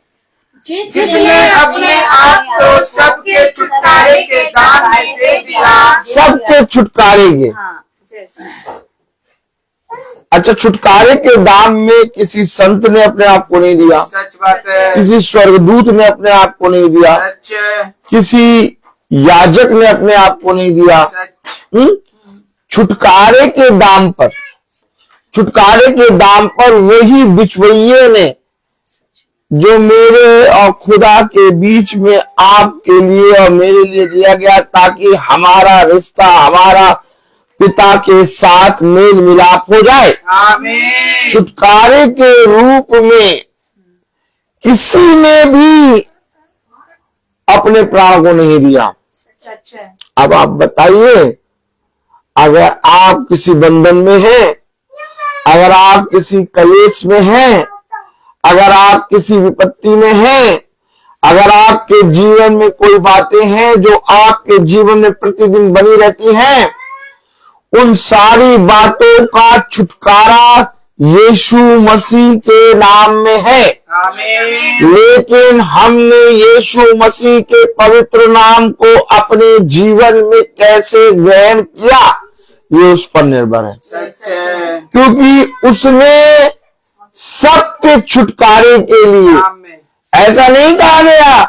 जिसने अपने आप को सबके छुटकारे के दाम में दे दिया। सबके छुटकारे के। अच्छा, छुटकारे के दाम में किसी संत ने अपने आप को नहीं दिया, सच बात है। किसी स्वर्गदूत ने अपने आप को नहीं दिया, सच है। किसी याजक ने अपने आप को नहीं दिया। सच। छुटकारे के दाम पर, छुटकारे के दाम पर वही बिचवैये ने, जो मेरे और खुदा के बीच में आपके लिए और मेरे लिए दिया गया, ताकि हमारा रिश्ता, हमारा पिता के साथ मेल मिलाप हो जाए। आमीन। छुटकारे के रूप में किसी ने भी अपने प्राण को नहीं दिया। सच है। अब आप बताइए, अगर आप किसी बंधन में हैं, अगर आप किसी कलेश में हैं, अगर आप किसी विपत्ति में हैं, अगर आपके जीवन में कोई बातें हैं जो आपके जीवन में प्रतिदिन बनी रहती हैं, उन सारी बातों का छुटकारा यीशु मसीह के नाम में है। आमीन। लेकिन हमने यीशु मसीह के पवित्र नाम को अपने जीवन में कैसे ग्रहण किया, ये उस पर निर्भर है। सच है। क्योंकि उसने सबके छुटकारे के लिए, आमीन। ऐसा नहीं कहा गया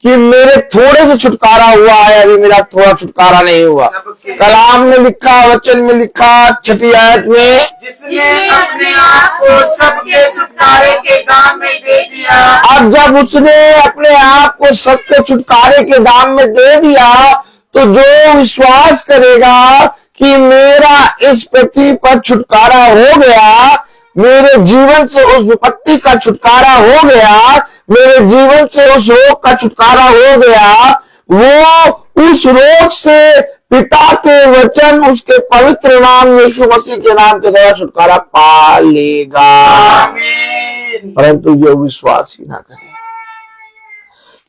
कि मेरे थोड़े से छुटकारा हुआ है, अभी मेरा थोड़ा छुटकारा नहीं हुआ। कलाम में लिखा, वचन में लिखा 6 आयत में, जिसने अपने आप को सबके छुटकारे के दाम में दे दिया। अब जब उसने अपने आप को सबके छुटकारे के दाम में दे दिया, तो जो विश्वास करेगा कि मेरा इस पृथ्वी पर छुटकारा हो गया, मेरे जीवन से उस विपत्ति का छुटकारा हो गया, मेरे जीवन से उस रोग का छुटकारा हो गया, वो उस रोग से पिता के वचन, उसके पवित्र नाम यीशु मसीह के नाम के द्वारा छुटकारा पा लेगा। आमीन। परंतु जो विश्वास ही ना करे,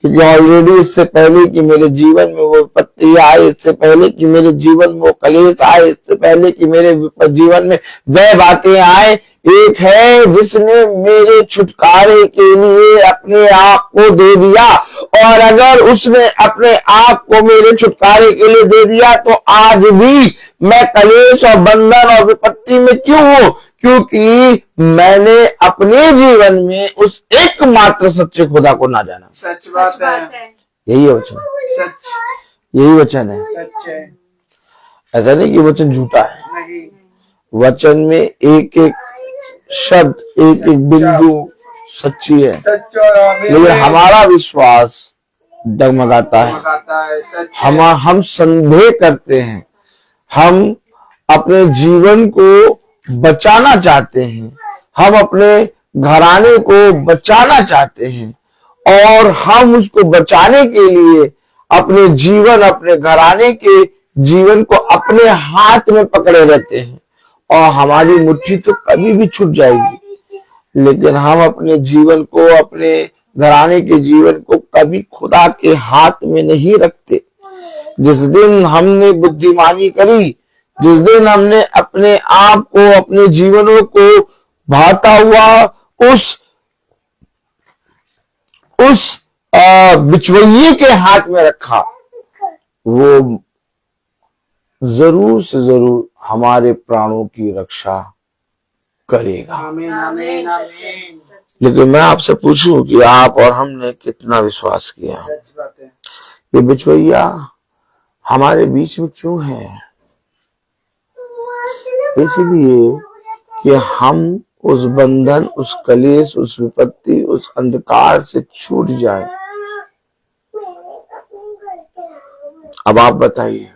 क्योंकि ऑलरेडी इससे पहले कि मेरे जीवन में वो विपत्ति आए, इससे पहले कि मेरे जीवन में वो कलेश आए, इससे पहले कि मेरे जीवन में वह बातें आए, एक है जिसने मेरे छुटकारे के लिए अपने आप को दे दिया। और अगर उसने अपने आप को मेरे छुटकारे के लिए दे दिया, तो आज भी मैं कलेश और बंधन और विपत्ति में क्यों हूं? क्योंकि मैंने अपने जीवन में उस एकमात्र सच्चे खुदा को ना जाना। सच बात है। यही है वचन, सच। यही वचन है। सच है। ऐसा नहीं कि वचन झूठा है, नहीं। वचन में एक एक शब्द, एक एक बिंदु सच्ची है। सच और आमीन। लेकिन हमारा विश्वास डगमगाता है, मगाता है। सच है। हम संदेह करते हैं, हम अपने जीवन को बचाना चाहते हैं, हम अपने घराने को बचाना चाहते हैं, और हम उसको बचाने के लिए अपने जीवन, अपने घराने के जीवन को अपने हाथ में पकड़े रहते हैं, और हमारी मुट्ठी तो कभी भी छूट जाएगी। लेकिन हम अपने जीवन को, अपने घराने के जीवन को कभी खुदा के हाथ में नहीं रखते। जिस दिन हमने बुद्धिमानी करी, जिस दिन हमने अपने आप को, अपने जीवनों को भाता हुआ उस बिचवैये के हाथ में रखा, वो जरूर से जरूर हमारे प्राणों की रक्षा करेगा। आमीन आमीन आमीन। लेकिन मैं आपसे पूछूं कि आप और हमने कितना विश्वास किया? सच बात है। ये बिचवैया हमारे बीच में क्यों है? इसलिए कि हम उस बंधन, उस कलेश, उस विपत्ति, उस अंधकार से छूट जाए। अब आप बताइए,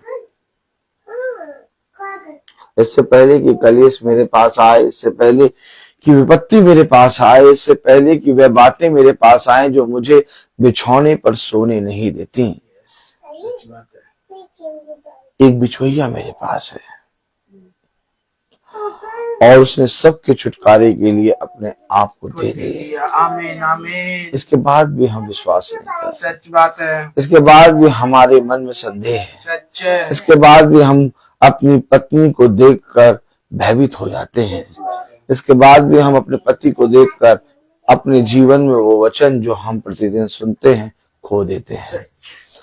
इससे पहले कि कलेश मेरे पास आए, इससे पहले कि विपत्ति मेरे पास आए, इससे पहले कि वह बातें मेरे पास आए जो मुझे बिछौने पर सोने नहीं देती, सच बात है। एक बिचवैया मेरे पास है और उसने सबके छुटकारे के लिए अपने आप को दे दिया। आमीन आमीन। इसके बाद भी हम विश्वास नहीं करते। सच बात है। इसके बाद भी हमारे मन में संदेह है। सच है। इसके बाद भी हम अपनी पत्नी को देखकर भयभीत हो जाते हैं। इसके बाद भी हम अपने पति को देखकर अपने जीवन में वो वचन जो हम प्रतिदिन सुनते हैं खो देते हैं।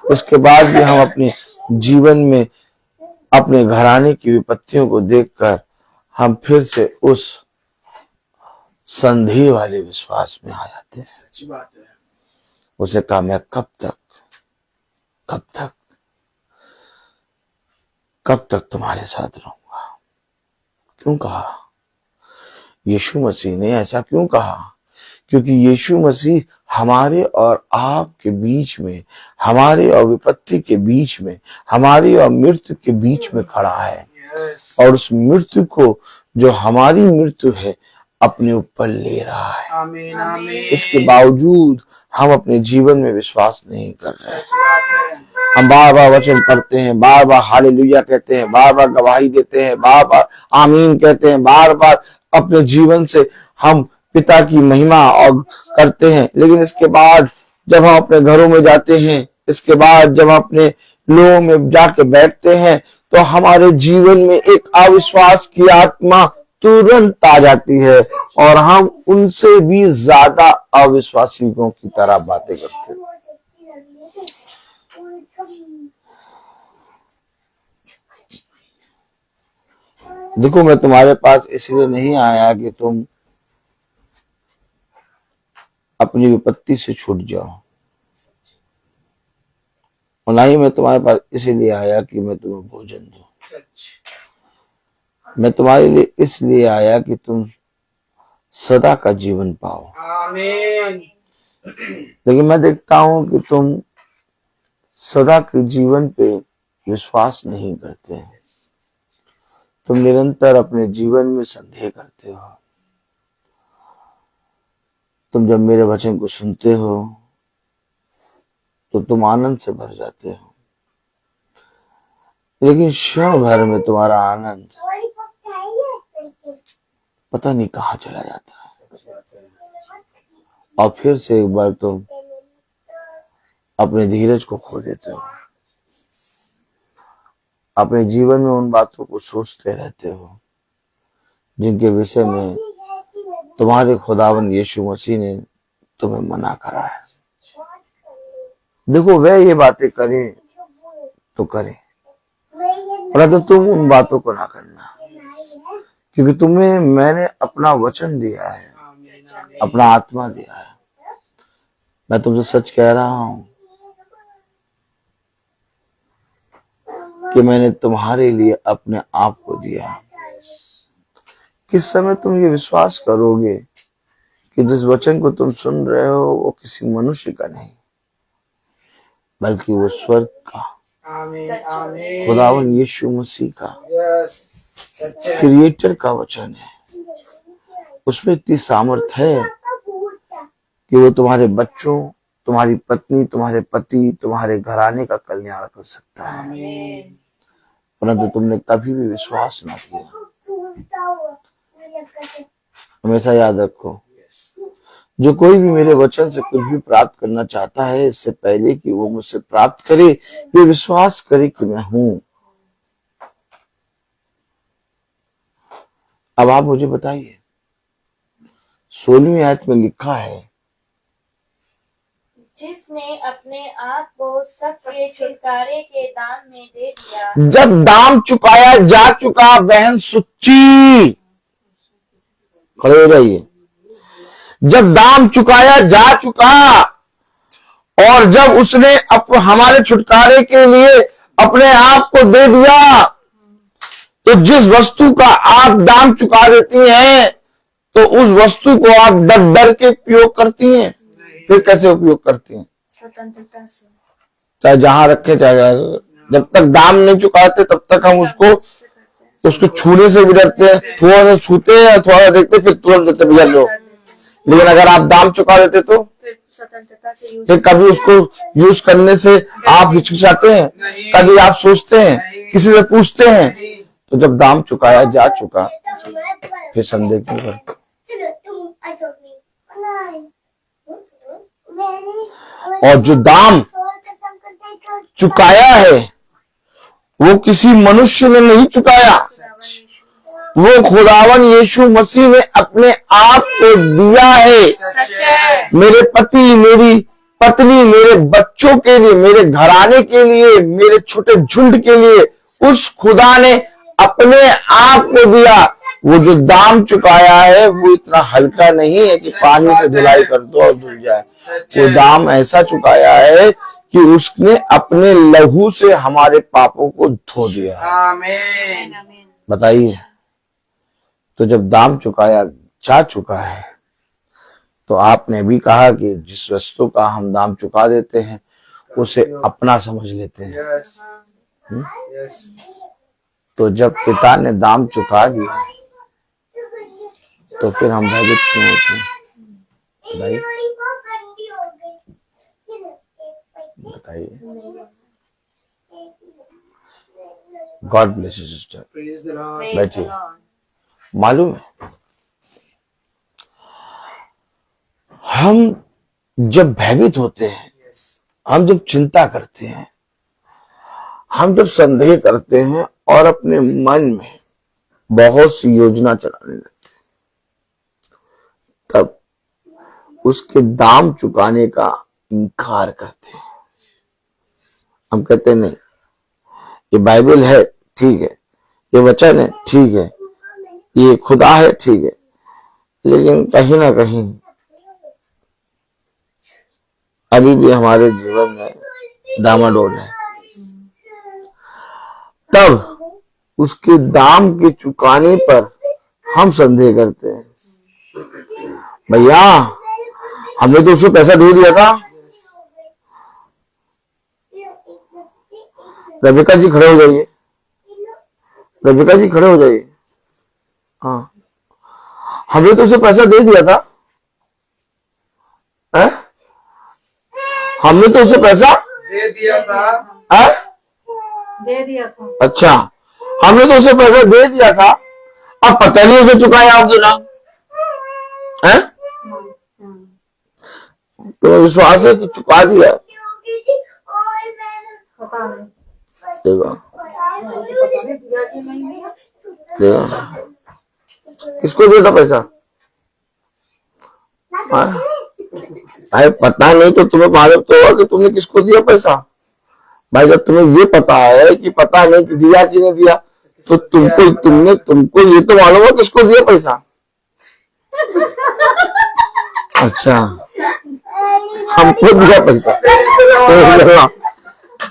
इसके बाद भी हम अपने जीवन में अपने घराने की विपत्तियों को देखकर हम फिर से उस संदेह वाले विश्वास में आ जाते हैं। सच बात है। उसे कहा, मैं कब तक तुम्हारे साथ रहूंगा? क्यों कहा? यीशु मसीह ने ऐसा क्यों कहा? क्योंकि यीशु मसीह हमारे और आपके बीच में, हमारे और विपत्ति के बीच में, हमारी और मृत्यु के बीच में खड़ा है और उस मृत्यु को, जो हमारी मृत्यु है, अपने ऊपर ले रहा है। आमीन आमीन। इसके बावजूद हम अपने जीवन में विश्वास नहीं कर रहे। सच बात है। हम बार बार वचन पढ़ते हैं, बार बार हालेलुया कहते हैं, बार बार गवाही देते हैं, बार बार आमीन कहते हैं, बार बार अपने जीवन से हम पिता की महिमा और करते हैं। लेकिन इसके बाद जब हम अपने घरों में जाते हैं, इसके बाद जब हम अपने लोगों में जाके बैठते हैं, तो हमारे जीवन में एक अविश्वास की आत्मा तुरंत आ जाती है और हम उनसे भी ज्यादा अविश्वासियों की तरह बातें करते हैं। देखो, मैं तुम्हारे पास इसलिए नहीं आया कि तुम अपनी विपत्ति से छूट जाओ, और ना ही मैं तुम्हारे पास इसलिए आया कि मैं तुम्हें भोजन दूं। मैं तुम्हारे लिए इसलिए आया कि तुम सदा का जीवन पाओ। आमीन। लेकिन मैं देखता हूं कि तुम सदा के जीवन पे विश्वास नहीं करते हैं। तुम निरंतर अपने जीवन में संदेह करते हो। तुम जब मेरे वचन को सुनते हो तो तुम आनंद से भर जाते हो, लेकिन क्षण भर में तुम्हारा आनंद पता नहीं कहाँ चला जाता है और फिर से एक बार तुम अपने धीरज को खो देते हो। अपने जीवन में उन बातों को सोचते रहते हो जिनके विषय में तुम्हारे खुदावन यीशु मसीह ने तुम्हें मना करा है। देखो, वह ये बातें करें तो करें, परंतु तुम उन बातों को ना करना, क्योंकि तुम्हें मैंने अपना वचन दिया है, अपना आत्मा दिया है। मैं तुमसे सच कह रहा हूं कि मैंने तुम्हारे लिए अपने आप को दिया। किस समय तुम ये विश्वास करोगे कि जिस वचन को तुम सुन रहे हो वो किसी मनुष्य का नहीं, बल्कि वो स्वर्ग का, आमीन आमीन। खुदावन यीशु मसीह का, सच है। क्रिएटर का वचन है। उसमें इतनी सामर्थ है कि वो तुम्हारे बच्चों, तुम्हारी पत्नी, तुम्हारे पति, तुम्हारे घराने का कल्याण कर सकता है, परंतु तुमने कभी भी विश्वास ना किया। हमेशा याद रखो, जो कोई भी मेरे वचन से कुछ भी प्राप्त करना चाहता है, इससे पहले कि वो मुझसे प्राप्त करे, ये विश्वास करे कि मैं हूं। अब आप मुझे बताइए, 16वीं आयत में लिखा है, जिसने अपने आप को सबके छुटकारे के दाम में दे दिया। जब दाम चुकाया जा चुका बहन सुच्ची, खड़े हो जाइए। जब दाम चुकाया जा चुका और जब उसने हमारे छुटकारे के लिए अपने आप को दे दिया, तो जिस वस्तु का आप दाम चुका देती हैं, तो उस वस्तु को आप डर डर के उपयोग करती हैं। फिर कैसे उपयोग करती हैं? स्वतंत्रता से। चाहे जहां रखे, चाहे जब तक दाम नहीं चुकाते तब तक हम उसको छूने से भी डरते हैं। थोड़ा सा छूते हैं, थोड़ा सा देखते, फिर तुरंत देते भैया लो। लेकिन अगर आप दाम चुका देते तो स्वतंत्रता से फिर कभी उसको यूज करने से आप हिचकिचाते हैं, कभी आप सोचते हैं, किसी से पूछते हैं। तो जब दाम चुकाया जा चुका, फिर संदेह क्यों करते? और जो दाम चुकाया है वो किसी मनुष्य ने नहीं चुकाया, वो खुदावन यीशु मसीह ने अपने आप को दिया है। मेरे पति, मेरी पत्नी, मेरे बच्चों के लिए, मेरे घराने के लिए, मेरे छोटे झुंड के लिए उस खुदा ने अपने आप को दिया। वो जो दाम चुकाया है वो इतना हल्का नहीं है कि पानी से धुलाई कर दो और धुल जाए। वो दाम ऐसा चुकाया है कि उसने अपने लहू से हमारे पापों को धो दिया। आमीन। बताइए, तो जब दाम चुकाया जा चुका है, तो आपने भी कहा कि जिस वस्तु का हम दाम चुका देते हैं उसे अपना समझ लेते हैं। यस। तो जब पिता ने दाम चुका दिया तो फिर हम भयभीत क्यों होते हैं? बताइए। God bless you sister. Praise the Lord. बैठिए। मालूम है, हम जब भयभीत होते हैं, हम जब चिंता करते हैं, हम जब संदेह करते हैं और अपने मन में बहुत सी योजना चलाने लगते हैं, तब उसके दाम चुकाने का इनकार करते हैं। हम कहते हैं नहीं, ये बाइबल है, ठीक है, ये वचन है, ठीक है, ये खुदा है, ठीक है, लेकिन कहीं ना कहीं अभी भी हमारे जीवन में डामाडोल है। तब उसके दाम के चुकाने पर हम संदेह करते हैं। भैया, हमने तो उसको पैसा दे दिया था। रबिका जी खड़े हो जाइए। रबिका जी खड़े हो जाइए। हाँ, हमने तो उसे पैसा दे दिया था। है? हमने तो उसे पैसा दे दिया था। है? दे दिया था। अच्छा, हमने तो उसे पैसा दे दिया था, अब पता नहीं उसे चुकाया आपके नाम है। तो विश्वास है कि चुका दिया। पता नहीं। देखो, पता नहीं दिया कि नहीं दिया। देखो, किसको दिया था पैसा? भाई पता नहीं तो तुम्हें मालूम तो होगा कि तुमने किसको दिया पैसा। भाई जब तुम्हें ये पता है कि पता नहीं कि दिया कि नहीं दिया, तो तुमको ये तो मालूम है किसको दिया पैसा। अच्छा, हमको दिया पैसा।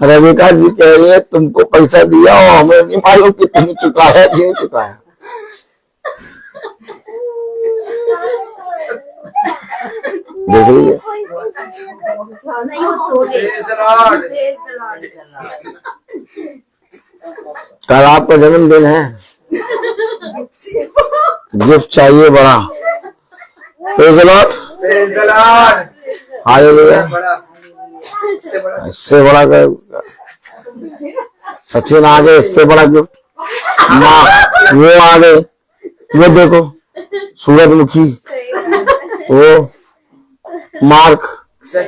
रविका जी कह रही है तुमको पैसा दिया और हमें नहीं मालूम कि तुमने चुकाया कि नहीं चुकाया। देख लीजिए। Praise the Lord. कल आपका जन्मदिन है, गिफ्ट चाहिए बड़ा। Praise the Lord. Praise the Lord. Hallelujah. बड़ा, इससे बड़ा सचिन आ गए, इससे बड़ा गिफ्ट माँ वो आ गए। वो देखो सूरजमुखी, वो मार्क,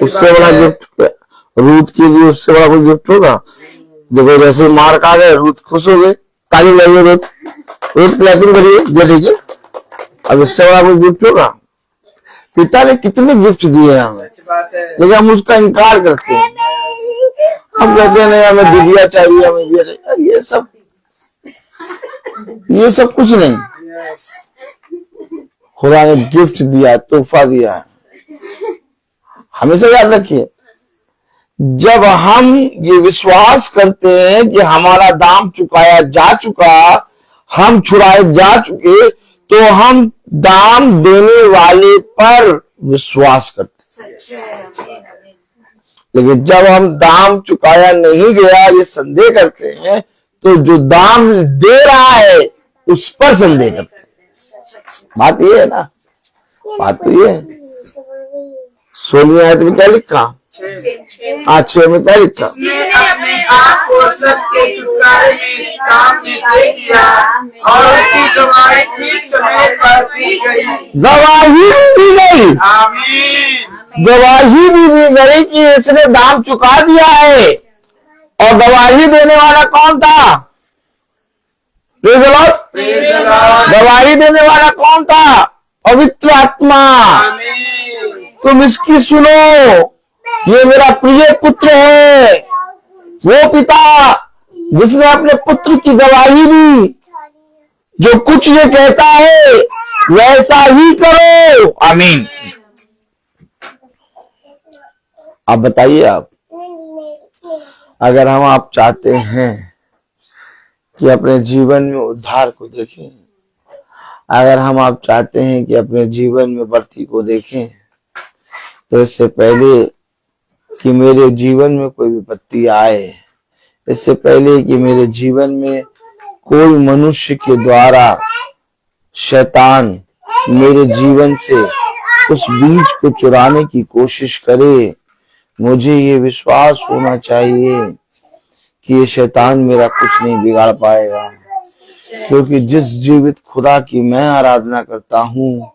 उससे बड़ा गिफ्ट रूथ के लिए, उससे बड़ा कोई गिफ्ट होगा? देखो जैसे मार्क आ गए, रूथ खुश हो गए, ताली लगाइए, रूथ क्लैपिंग करिए। ये देखिए, अब इससे बड़ा कोई गिफ्ट होगा? पिता ने कितने गिफ्ट दिए हैं हमें, लेकिन हम उसका इनकार करते हैं। हम कहते हैं नहीं, हमें दिव्या चाहिए, हमें दिव्या चाहिए। ये सब कुछ नहीं। खुदा ने गिफ्ट दिया, तोहफा दिया है। हमेशा याद रखिए, जब हम ये विश्वास करते हैं कि हमारा दाम चुकाया जा चुका, हम छुड़ाए जा चुके, तो हम दाम देने वाले पर विश्वास करते हैं। लेकिन जब हम दाम चुकाया नहीं गया ये संदेह करते हैं, तो जो दाम दे रहा है उस पर संदेह करते हैं। बात ये है ना, बात तो ये है। 16वीं आयत में क्या लिखा? 6 में क्या लिखा? उसने अपने आप को सबके छुटकारे में काम में दे दिया और उसकी गवाही ठीक समय पर दी गई। गवाही दी गई, आमीन। गवाही भी दी गई कि इसने दाम चुका दिया है। और गवाही देने वाला कौन था? Praise the Lord. Praise the Lord. गवाही देने वाला कौन था? पवित्र आत्मा। आमीन। तुम इसकी सुनो, ये मेरा प्रिय पुत्र है। वो पिता जिसने अपने पुत्र की गवाही दी, जो कुछ ये कहता है वैसा ही करो। आमीन। आप बताइए, आप अगर आप चाहते हैं कि अपने जीवन में उद्धार को देखें, अगर आप चाहते हैं कि अपने जीवन में बढ़ती को देखें, तो इससे पहले कि मेरे जीवन में कोई विपत्ति आए, इससे पहले कि मेरे जीवन में कोई मनुष्य के द्वारा शैतान मेरे जीवन से उस बीज को चुराने की कोशिश करे, मुझे ये विश्वास होना चाहिए कि ये शैतान मेरा कुछ नहीं बिगाड़ पाएगा, क्योंकि जिस जीवित खुदा की मैं आराधना करता हूँ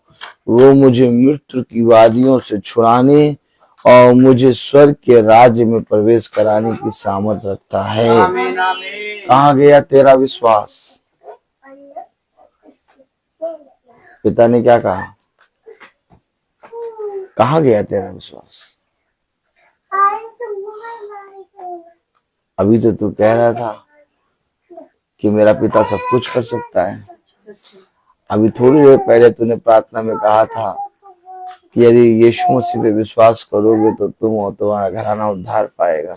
वो मुझे मृत्यु की वादियों से छुड़ाने और मुझे स्वर्ग के राज्य में प्रवेश कराने की सामर्थ रखता है। आमीन, आमीन। कहाँ गया तेरा विश्वास? पिता ने क्या कहा? कहाँ गया तेरा विश्वास? अभी तो तू कह रहा था कि मेरा पिता सब कुछ कर सकता है। अभी थोड़ी देर पहले तूने प्रार्थना में कहा था कि यदि यीशु मसीह पे विश्वास करोगे तो तुम और तुम्हारा घराना उद्धार पाएगा।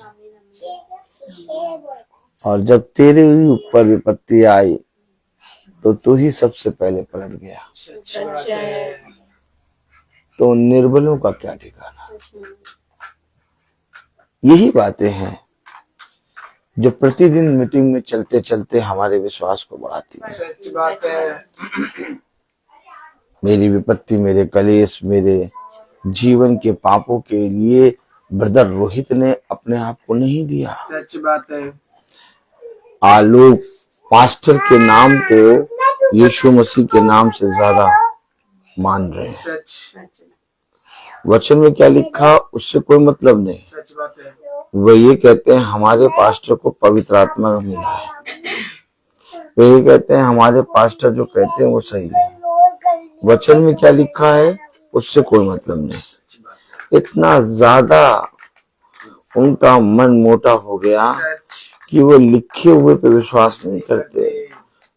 और जब तेरे ऊपर विपत्ति आई तो तू ही सबसे पहले पलट गया। तो निर्बलों का क्या ठिकाना? यही बातें हैं जो प्रतिदिन मीटिंग में चलते चलते हमारे विश्वास को बढ़ाती है। सच बात है। मेरी विपत्ति, मेरे कलेश, मेरे जीवन के पापों के लिए ब्रदर रोहित ने अपने आप को नहीं दिया। सच बात है। लोग पास्टर के नाम को यीशु मसीह के नाम से ज्यादा मान रहे हैं। सच। वचन में क्या लिखा उससे कोई मतलब नहीं। सच बात है। वे ये कहते हैं हमारे पास्टर को पवित्र आत्मा मिला है, वे ये कहते हैं हमारे पास्टर जो कहते हैं वो सही है। वचन में क्या लिखा है उससे कोई मतलब नहीं। इतना ज्यादा उनका मन मोटा हो गया कि वो लिखे हुए पे विश्वास नहीं करते,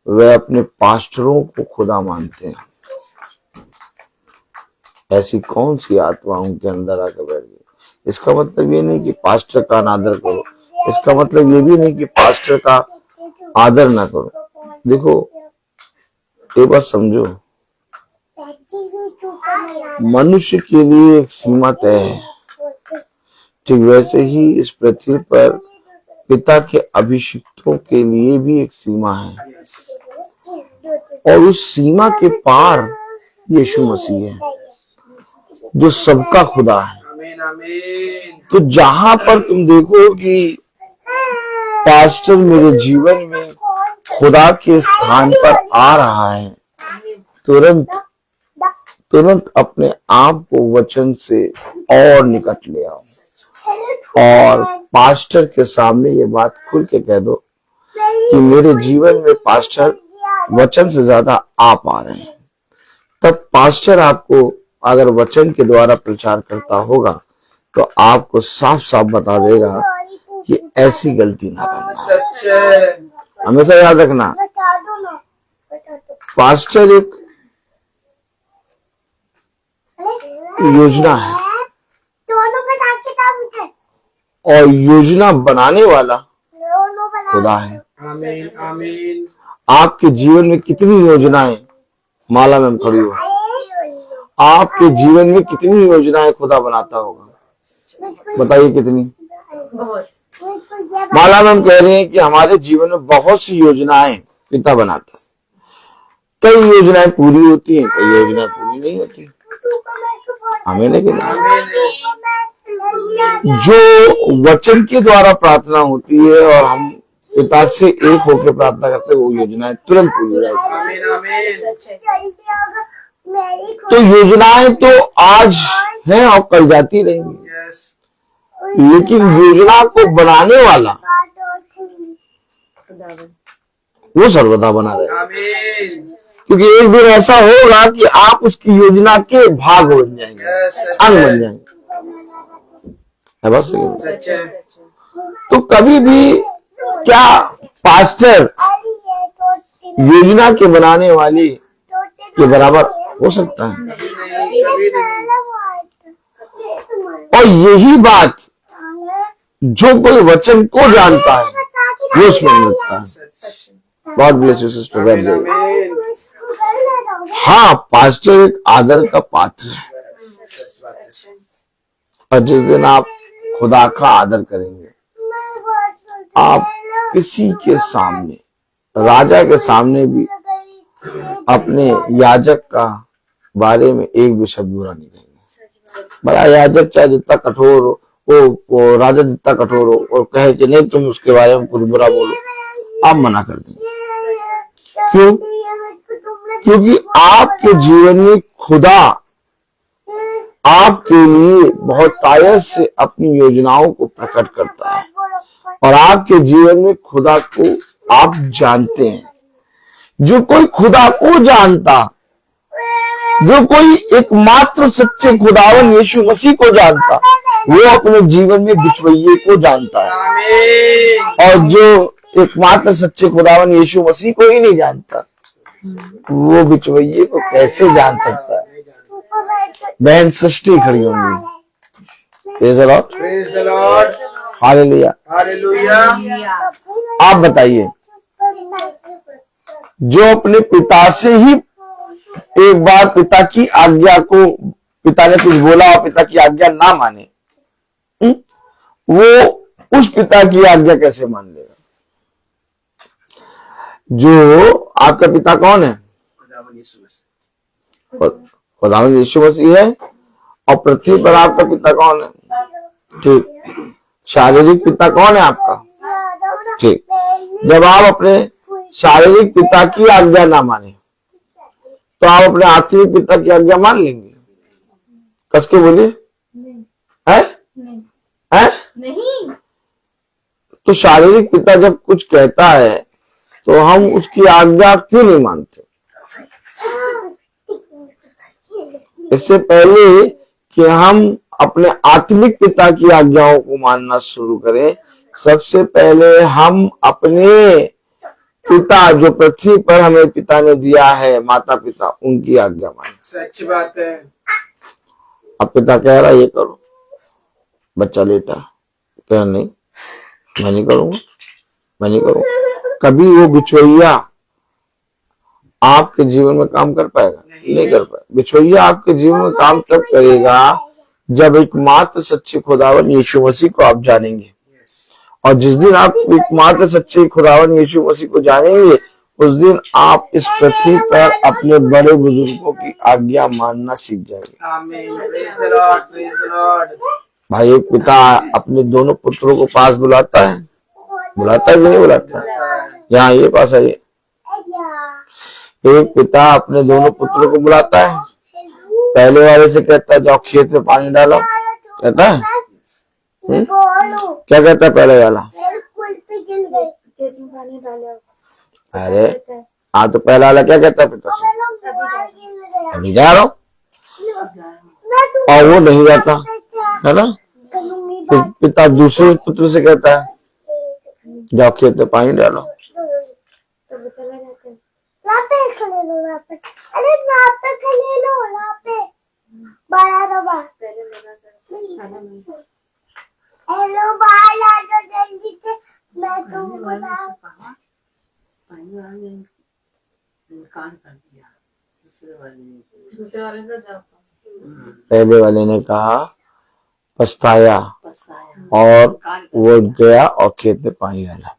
वे अपने पास्टरों को खुदा मानते हैं। ऐसी कौन सी आत्मा उनके अंदर आकर बैठ गई? इसका मतलब ये नहीं कि पास्टर का अनादर करो, इसका मतलब ये भी नहीं कि पास्टर का आदर ना करो। देखो ये बात समझो, मनुष्य के लिए एक सीमा तय है, ठीक वैसे ही इस पृथ्वी पर पिता के अभिषिक्तों के लिए भी एक सीमा है, और उस सीमा के पार यीशु मसीह है जो सबका खुदा है। आमीन, आमीन। तो जहां पर तुम देखो कि पास्टर मेरे जीवन में खुदा के स्थान पर आ रहा है, तुरंत अपने आप को वचन से और निकट ले आओ और पास्टर के सामने ये बात खुल के कह दो कि मेरे जीवन में पास्टर वचन से ज्यादा आप आ रहे हैं। तब पास्टर आपको अगर वचन के द्वारा प्रचार करता होगा तो आपको साफ साफ बता देगा कि ऐसी गलती ना करना। सच है। हमेशा याद रखना, पास्टर एक योजना है दोनों बना के था मुझे, और योजना बनाने वाला दोनों बना खुदा है। आमीन आमीन। आपके जीवन में कितनी योजनाएं, माला मैम खड़ी हो, आपके जीवन में कितनी योजनाएं खुदा बनाता होगा, बताइए कितनी। माला मैम कह रहे हैं कि हमारे जीवन में बहुत सी योजनाएं पिता बनाता है। कई योजनाएं पूरी होती हैं, कई योजनाएं पूरी नहीं होती। हमें लेकिन जो वचन के द्वारा प्रार्थना होती है और हम पिता से एक होकर प्रार्थना करते हैं, वो योजनाएं तुरंत पूरी हो जाती हैं। आमीन आमीन। तो योजनाएं तो आज हैं और कल जाती रहेंगी, यस। लेकिन योजना को बनाने वाला वो सर्वदा बना रहे। आमीन। क्योंकि एक दिन ऐसा होगा कि आप उसकी योजना के भाग बन जाएंगे, यस, अंग बन जाएंगे। है बस ये। सच है। तो कभी भी क्या पास्टर योजना के बनाने वाले के बराबर हो सकता है? नहीं, कभी नहीं। और यही बात जो कोई वचन को जानता है वो उसमें मिलता है। सच। God bless you sister. आमीन आमीन। हाँ, पास्टर एक आदर का पात्र है, सच बात है। और जिस दिन आप खुदा का आदर करेंगे, आप किसी के सामने, राजा के सामने भी अपने याजक का बारे में एक भी शब्द बुरा नहीं कहेंगे। बड़ा याजक चाहे जितना कठोर हो, वो राजा जितना कठोर हो और कहे कि नहीं तुम उसके बारे में कुछ बुरा बोलो, आप मना कर देंगे। क्यों? क्योंकि आपके जीवन में खुदा आपके लिए बहुत तायत से अपनी योजनाओं को प्रकट करता है, और आपके जीवन में खुदा को आप जानते हैं। जो कोई खुदा को जानता, जो कोई एकमात्र सच्चे खुदावन यीशु मसीह को जानता, वो अपने जीवन में बिचवैये को जानता है। आमीन। और जो एकमात्र सच्चे खुदावन यीशु मसीह को ही नहीं जानता, वो बिचवैये को कैसे जान सकता है? बहन सृष्टि खड़ी होंगी। Praise the Lord. Praise the Lord. Hallelujah. Hallelujah. आप बताइए, जो अपने पिता से ही एक बार पिता की आज्ञा को, पिता ने कुछ बोला और पिता की आज्ञा ना माने, वो उस पिता की आज्ञा कैसे मान लेगा? जो आपका पिता कौन है? खुदावंद यीशु मसीह है। और पृथ्वी पर आपका पिता कौन है? ठीक। शारीरिक पिता कौन है आपका? ठीक। जब आप अपने शारीरिक पिता की आज्ञा ना माने, तो आप अपने आत्मिक पिता की आज्ञा मान लेंगे? कस के बोलिए। है? है? नहीं। तो शारीरिक पिता जब कुछ कहता है तो हम उसकी आज्ञा क्यों नहीं मानते? इससे पहले कि हम अपने आत्मिक पिता की आज्ञाओं को मानना शुरू करें, सबसे पहले हम अपने पिता, जो पृथ्वी पर हमें पिता ने दिया है, माता पिता, उनकी आज्ञा माने। सच बात है। अब पिता कह रहा ये करो, बच्चा लेटा कह नहीं, मैं नहीं करूंगा, मैं नहीं करूंगा। कभी वो बिचवैया आपके जीवन में काम कर पाएगा? नहीं कर पाएगा। बिचवैया आपके जीवन में काम तब करेगा जब एकमात्र सच्चे खुदावन यीशु मसीह को आप जानेंगे। और जिस दिन आप एकमात्र सच्चे खुदावन यीशु मसीह को जानेंगे, उस दिन आप इस पृथ्वी पर अपने बड़े बुजुर्गों की आज्ञा मानना सीख जाएंगे। आमीन। Praise the Lord. Praise the Lord. भाई, एक पिता अपने दोनों पुत्रों को पास बुलाता है, बुलाता है कि नहीं बुलाता है? यहाँ ये पास है। एक पिता अपने दोनों पुत्रों को बुलाता है, पहले वाले से कहता है जाओ खेत में पानी डालो, कहता है क्या कहता है पहले वाला? अरे हाँ, तो पहला वाला क्या कहता है पिता से? अभी जा रहा हूँ, और वो नहीं जाता है ना। तो पिता दूसरे पुत्र से कहता है जाओ खेत में पानी डालो, अरे बड़ा हेलो बाहर आ जाओ जल्दी से, मैं तुमको दूसरे वाले का जाता पहले वाले ने कहा पछताया और वो गया और खेत में पानी डाला।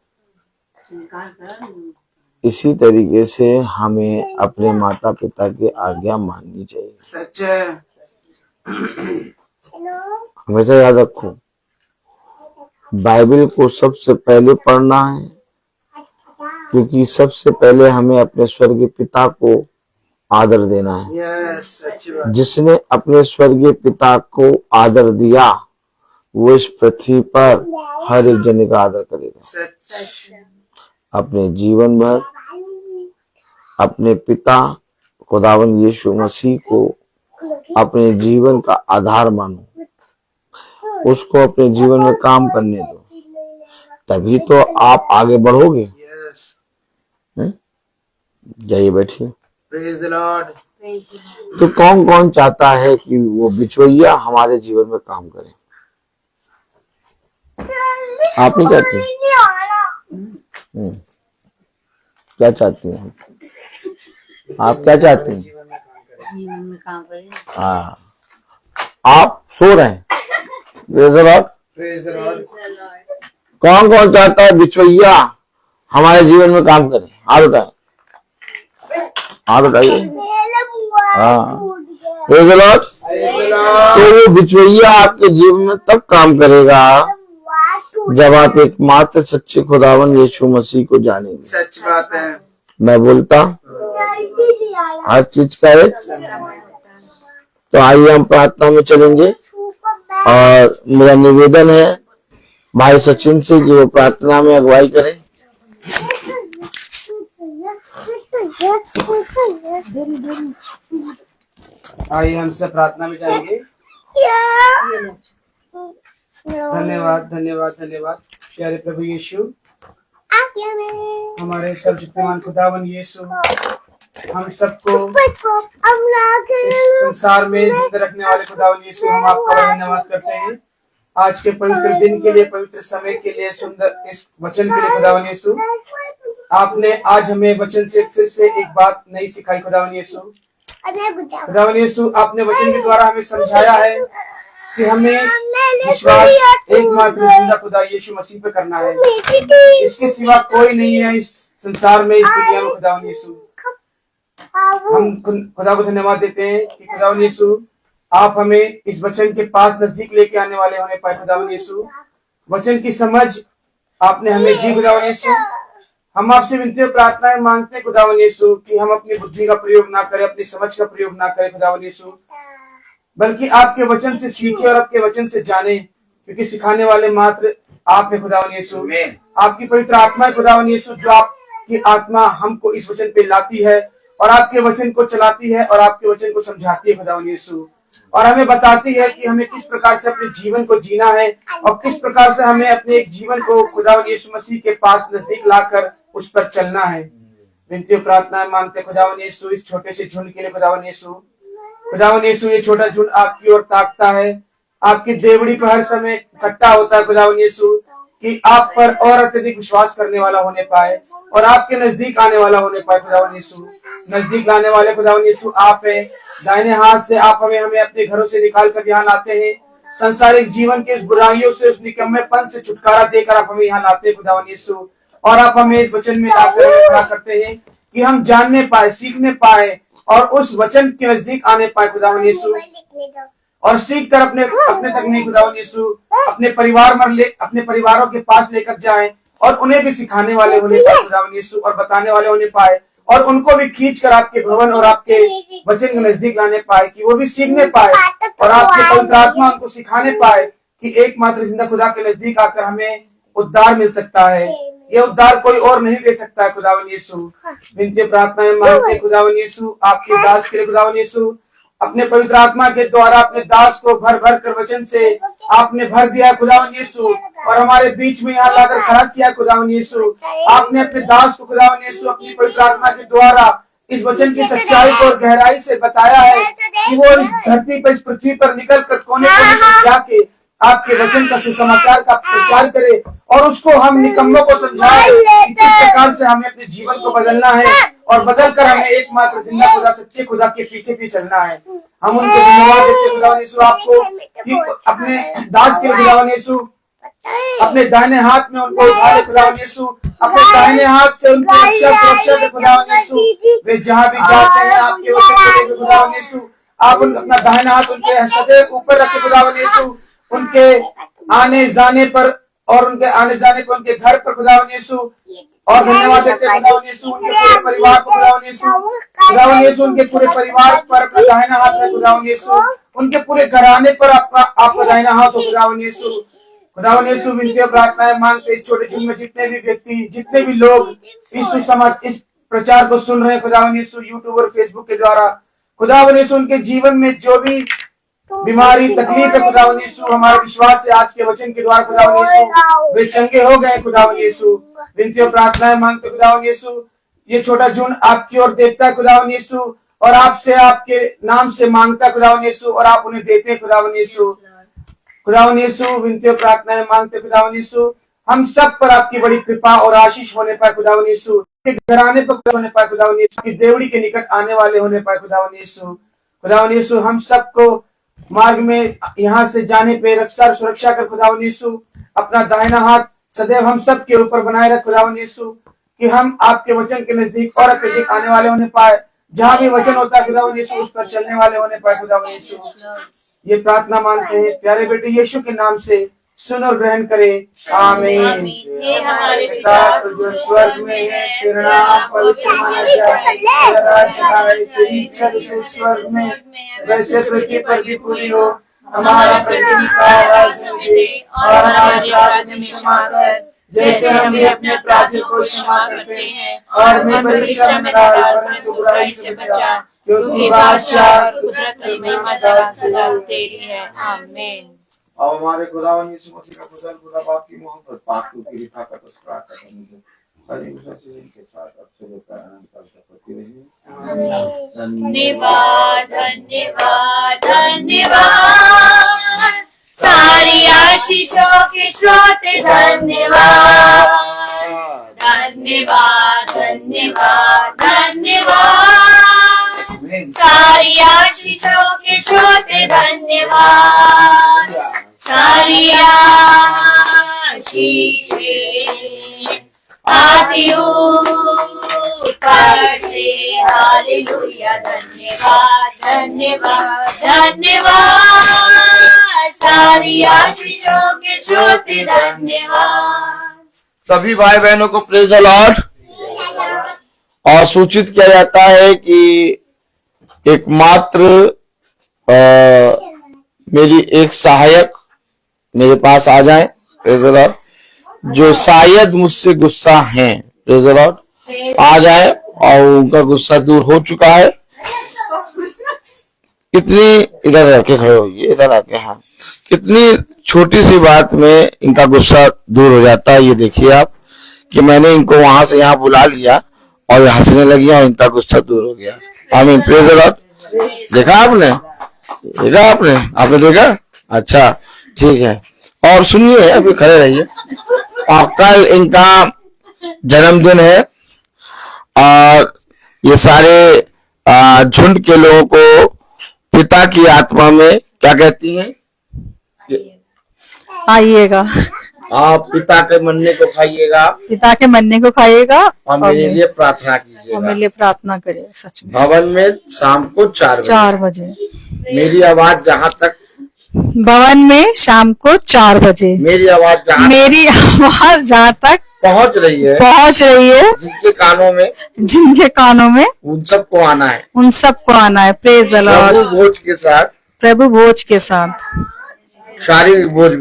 इसी तरीके से हमें अपने माता पिता की आज्ञा माननी चाहिए। सच है। हमेशा याद रखो, बाइबल को सबसे पहले पढ़ना है, क्योंकि सबसे पहले हमें अपने स्वर्गीय पिता को आदर देना है। यस, अच्छी बात। जिसने अपने स्वर्गीय पिता को आदर दिया वो इस पृथ्वी पर हर एक जने का आदर करेगा। सच। अपने जीवन भर अपने पिता खुदावन यीशु मसीह को अपने जीवन का आधार मानो, उसको अपने जीवन में काम करने दो, तभी तो आप आगे बढ़ोगे। यस। जाइए बैठिए। Praise the Lord. तो कौन कौन चाहता है कि वो बिचौलिया हमारे जीवन में काम करे? आप नहीं चाहते? क्या चाहती हैं आप? क्या चाहते हैं? जीवन में काम करें। हाँ, आप सो रहे हैं। Praise the Lord. Praise the Lord. कौन कौन चाहता है बिचौलिया हमारे जीवन में काम करे? हाथ उठाए, हाथ उठाइए। हाँ, प्रेज द लॉर्ड। तो वो बिचौलिया आपके जीवन में तब काम करेगा जब आप एकमात्र सच्चे खुदावन यीशु मसीह को जानेंगे। सच बात है। मैं बोलता हर चीज का एक। तो आइए हम प्रार्थना में चलेंगे और मेरा निवेदन है भाई सचिन से कि वो प्रार्थना में अगुवाई करें। आइए हम सब प्रार्थना में जाएंगे। धन्यवाद धन्यवाद धन्यवाद प्यारे प्रभु यीशु, हमारे सर्वशक्तिमान खुदावन यीशु, हम सबको इस संसार में जिंदा रखने वाले खुदावन यीशु, हम आपका धन्यवाद करते हैं आज के पवित्र दिन के लिए, पवित्र समय के लिए, सुंदर इस वचन के लिए खुदावन यीशु। आपने आज हमें वचन से फिर से एक बात नई सिखाई खुदावन यीशु। खुदावन यीशु, आपने वचन के द्वारा हमें समझाया है कि हमें विश्वास एकमात्र जिंदा खुदा यीशु मसीह पे करना है। इसके सिवा कोई नहीं है इस संसार में, इस दुनिया में खुदावन यीशु। हम खुदा को धन्यवाद देते हैं कि खुदावन यीशु, आप हमें इस वचन के पास नजदीक लेके आने वाले होने पाए खुदावन यीशु। वचन की समझ आपने हमें दी खुदावन यीशु। हम आपसे विनती और प्रार्थनाएं मांगते हैं खुदावन यीशु कि हम अपनी बुद्धि का प्रयोग ना करें, अपनी समझ का प्रयोग ना करें खुदावन यीशु, बल्कि आपके वचन से सीखे और आपके वचन से जाने, क्योंकि सिखाने वाले मात्र आप है खुदावन यीशु। आपकी पवित्र आत्मा है खुदावन यीशु, जो आपकी आत्मा हमको इस वचन पे लाती है और आपके वचन को चलाती है और आपके वचन को समझाती है खुदावन यीशु, और हमें बताती है कि हमें किस प्रकार से अपने जीवन को जीना है और किस प्रकार से हमें अपने एक जीवन को खुदावन यीशु मसीह के पास नजदीक लाकर उस पर चलना है। विनती और प्रार्थनाएं मांगते खुदावन यीशु इस छोटे से झुंड के लिए खुदावन यीशु। खुदावन यीशु, ये छोटा झुंड आपकी ओर ताकता है, आपकी देवड़ी पर हर समय इकट्ठा होता है खुदावन यीशु, कि आप पर और अत्यधिक विश्वास करने वाला होने पाए और आपके नजदीक आने वाला होने पाए खुदावन यीशु। नजदीक लाने वाले खुदावन यीशु आप हैं। दाहिने हाथ से आप हमें अपने घरों से निकाल कर यहाँ लाते हैं। सांसारिक जीवन के इस बुराइयों से, उस निकम्मेपन से छुटकारा देकर आप हमें यहाँ लाते हैं खुदावन यीशु, और आप हमें इस वचन में लाकर खड़ा करते हैं कि हम जानने पाए, सीखने पाए और उस वचन के नजदीक आने पाए खुदावन यीशु, और सीख कर अपने तक नहीं खुदावन यीशु, अपने परिवारों के पास लेकर जाएं और उन्हें भी सिखाने वाले होने पाए खुदावन यीशु, और बताने वाले होने पाए, और उनको भी खींच कर आपके भवन और आपके वचन के नजदीक लाने पाए, कि वो भी सीखने पाए और आपके पवित्र आत्मा उनको सिखाने पाए कि एकमात्र जिंदा खुदा के नजदीक आकर हमें उद्धार मिल सकता है। ये उद्धार कोई और नहीं दे सकता है खुदावन यीशु। विनती प्रार्थनाएं मांगते खुदावन यीशु आपके दास के लिए खुदावन यीशु, अपने पवित्र आत्मा के द्वारा अपने दास को भर भर कर वचन से आपने भर दिया खुदावन यीशु, और हमारे बीच में यहाँ लाकर खड़ा किया खुदावन यीशु। आपने अपने दास को खुदावन यीशु अपनी पवित्र आत्मा के द्वारा इस वचन की सच्चाई को और गहराई से बताया है कि वो इस धरती पर, इस पृथ्वी पर निकल कर कोने कोने में जाके आपके वचन का सुसमाचार का प्रचार करे और उसको हम निकम्मों को समझाए कि किस प्रकार से हमें अपने जीवन को बदलना है और बदल कर हमें एकमात्र जिंदा खुदा, सच्चे खुदा के पीछे भी चलना है। हम उनको धन्यवाद देते हैं खुदावन यीशु आपको कि अपने दास के खुदावन यीशु अपने दाहिने हाथ में उनको उठा ले खुदावन यीशु, अपने दाहिने हाथ से उनकी रक्षा सुरक्षा के खुदावन यीशु, वे जहाँ भी जाते हैं आपके वचन को लेकर खुदावन यीशु, आप अपना दाहिना हाथ उनके सदैव ऊपर रखे खुदावन यीशु, उनके आने जाने पर और उनके आने जाने पर उनके घर पर खुदावन यीशु, और धन्यवाद देते हैं खुदावन यीशु उनके पूरे परिवार को खुदावन यीशु उनके पूरे परिवार पर अपना दाहिना हाथ रखे खुदावन यीशु, उनके पूरे घराने पर आपका दाहिना हाथ हो खुदावन यीशु। खुदावन यीशु विनती प्रार्थनाएं मांगते इस छोटे झुंड में जितने भी व्यक्ति, जितने भी लोग इस प्रचार को सुन रहे हैं खुदावन यीशु, यूट्यूब और फेसबुक के द्वारा, खुदावन यीशु उनके जीवन में जो भी बीमारी तकलीफ है खुदावन यीशु, हमारे विश्वास से आज के वचन के द्वारा खुदावन यीशु वे चंगे हो गए खुदावन यीशु। विनती प्रार्थनाएं मांगते खुदावन यीशु, ये छोटा झुंड आपकी ओर देखता है खुदावन यीशु और आपसे आपके नाम से मांगता है खुदावन यीशु और आप उन्हें देते हैं खुदावन यीशु। खुदावन यीशु विनती प्रार्थनाएं मांगते खुदावन यीशु, हम सब पर आपकी बड़ी कृपा और आशीष होने पाए खुदावन यीशु, के घराने पर होने पाए खुदावन यीशु, की देवड़ी के निकट आने वाले होने पाए खुदावन यीशु। खुदावन यीशु हम सबको मार्ग में यहाँ से जाने पे रक्षा और सुरक्षा कर खुदावन यीशु, अपना दाहिना हाथ सदैव हम सब के ऊपर बनाए रख खुदावन यीशु, कि हम आपके वचन के नजदीक और अत्यधिक आने वाले होने पाए, जहाँ भी वचन होता है खुदावन यीशु उस पर चलने वाले होने पाए खुदावन यीशु। ये प्रार्थना मांगते हैं प्यारे बेटे यीशु के नाम से, सुन और ग्रहण करें, आमीन। पिता जो स्वर्ग में है, तेरा नाम पवित्र माना जाए, तेरा राज्य आए, तेरी इच्छा जैसे स्वर्ग में वैसे पृथ्वी पर भी पूरी हो। हमारा प्रतिदिन का आहार हमें दे और हमारे अपराध में क्षमा कर, जैसे हम भी अपने अपराधियों को क्षमा करते हैं, और हमें परीक्षा में डाल परंतु बुराई से बचा, क्योंकि बादशाह कुदरत महिमा सदा तेरी है, आमीन। और हमारे खुदावन यीशु मसीह का खुदा खुदा बाप की मोहब्बत, पाक की रिफा का तस्करा करने के साथ अक्सर करती रही। धन्यवाद धन्यवाद धन्यवाद, सारी आशीषों के स्रोत धन्यवाद धन्यवाद धन्यवाद धन्यवाद, सारी आशीषों के स्रोत धन्यवाद, सारी आशीषें आती ऊपर से, हालेलुया। धन्यवाद धन्यवाद धन्यवाद, सारी आशीषों के स्रोत धन्यवाद। सभी भाई बहनों को प्रेज द लॉर्ड। और सूचित किया जाता है कि एकमात्र मेरी एक सहायक मेरे पास आ जाए, प्रेज द लॉर्ड, जो शायद मुझसे गुस्सा हैं, प्रेज द लॉर्ड, आ जाए और उनका गुस्सा दूर हो चुका है। कितनी इधर आके खड़े होइए, इधर आके, हाँ, कितनी छोटी सी बात में इनका गुस्सा दूर हो जाता है। ये देखिए आप कि मैंने इनको वहां से यहाँ बुला लिया और हंसने लगी और इनका गुस्सा दूर हो गया। आमीन, प्रेज द लॉर्ड। देखा आपने देखा? अच्छा, ठीक है। और सुनिए, अभी खड़े रहिए। और कल इनका जन्मदिन है और ये सारे झुंड के लोगों को पिता की आत्मा में क्या कहती हैं? आइएगा, आप पिता के मन्ने को खाइएगा, पिता के मन्ने को खाइएगा और मेरे लिए प्रार्थना कीजिएगा। मेरे लिए प्रार्थना करिए। सच में भवन में शाम को 4 बजे मेरी आवाज जहाँ तक, भवन में शाम को 4 बजे मेरी आवाज जहाँ तक पहुँच रही है, जिनके कानों में उन सबको आना है, प्रेज द लॉर्ड। प्रभु भोज के साथ शारीरिक बोझ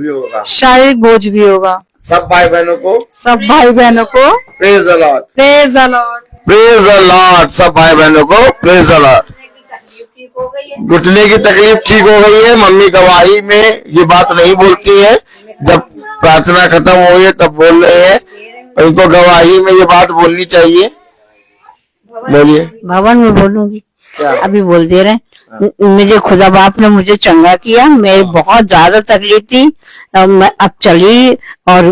भी होगा। सब भाई बहनों को praise the Lord, praise the Lord, praise the Lord. सब भाई बहनों को प्रेज द लॉर्ड। घुटने की तकलीफ ठीक हो गई है। मम्मी गवाही में ये बात नहीं बोलती है, जब प्रार्थना खत्म हो गई तब बोल रहे हैं, इनको गवाही में ये बात बोलनी चाहिए। बोलिए। भवन में बोलूंगी। क्या? अभी बोल दे रहे मुझे खुदा बाप ने मुझे चंगा किया। मेरी बहुत ज्यादा तकलीफ थी, मैं अब चली और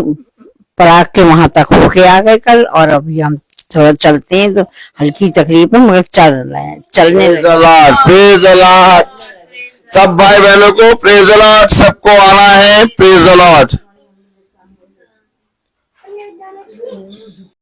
पराग के वहां तक होके आ गए कल, और अभी हम थोड़ा चलते हैं तो हल्की तकलीफ है मगर चल रहे हैं, चलने praise the Lord, praise the Lord. सब भाई बहनों को प्रेज द लॉर्ड, सबको आना है, प्रेज द लॉर्ड।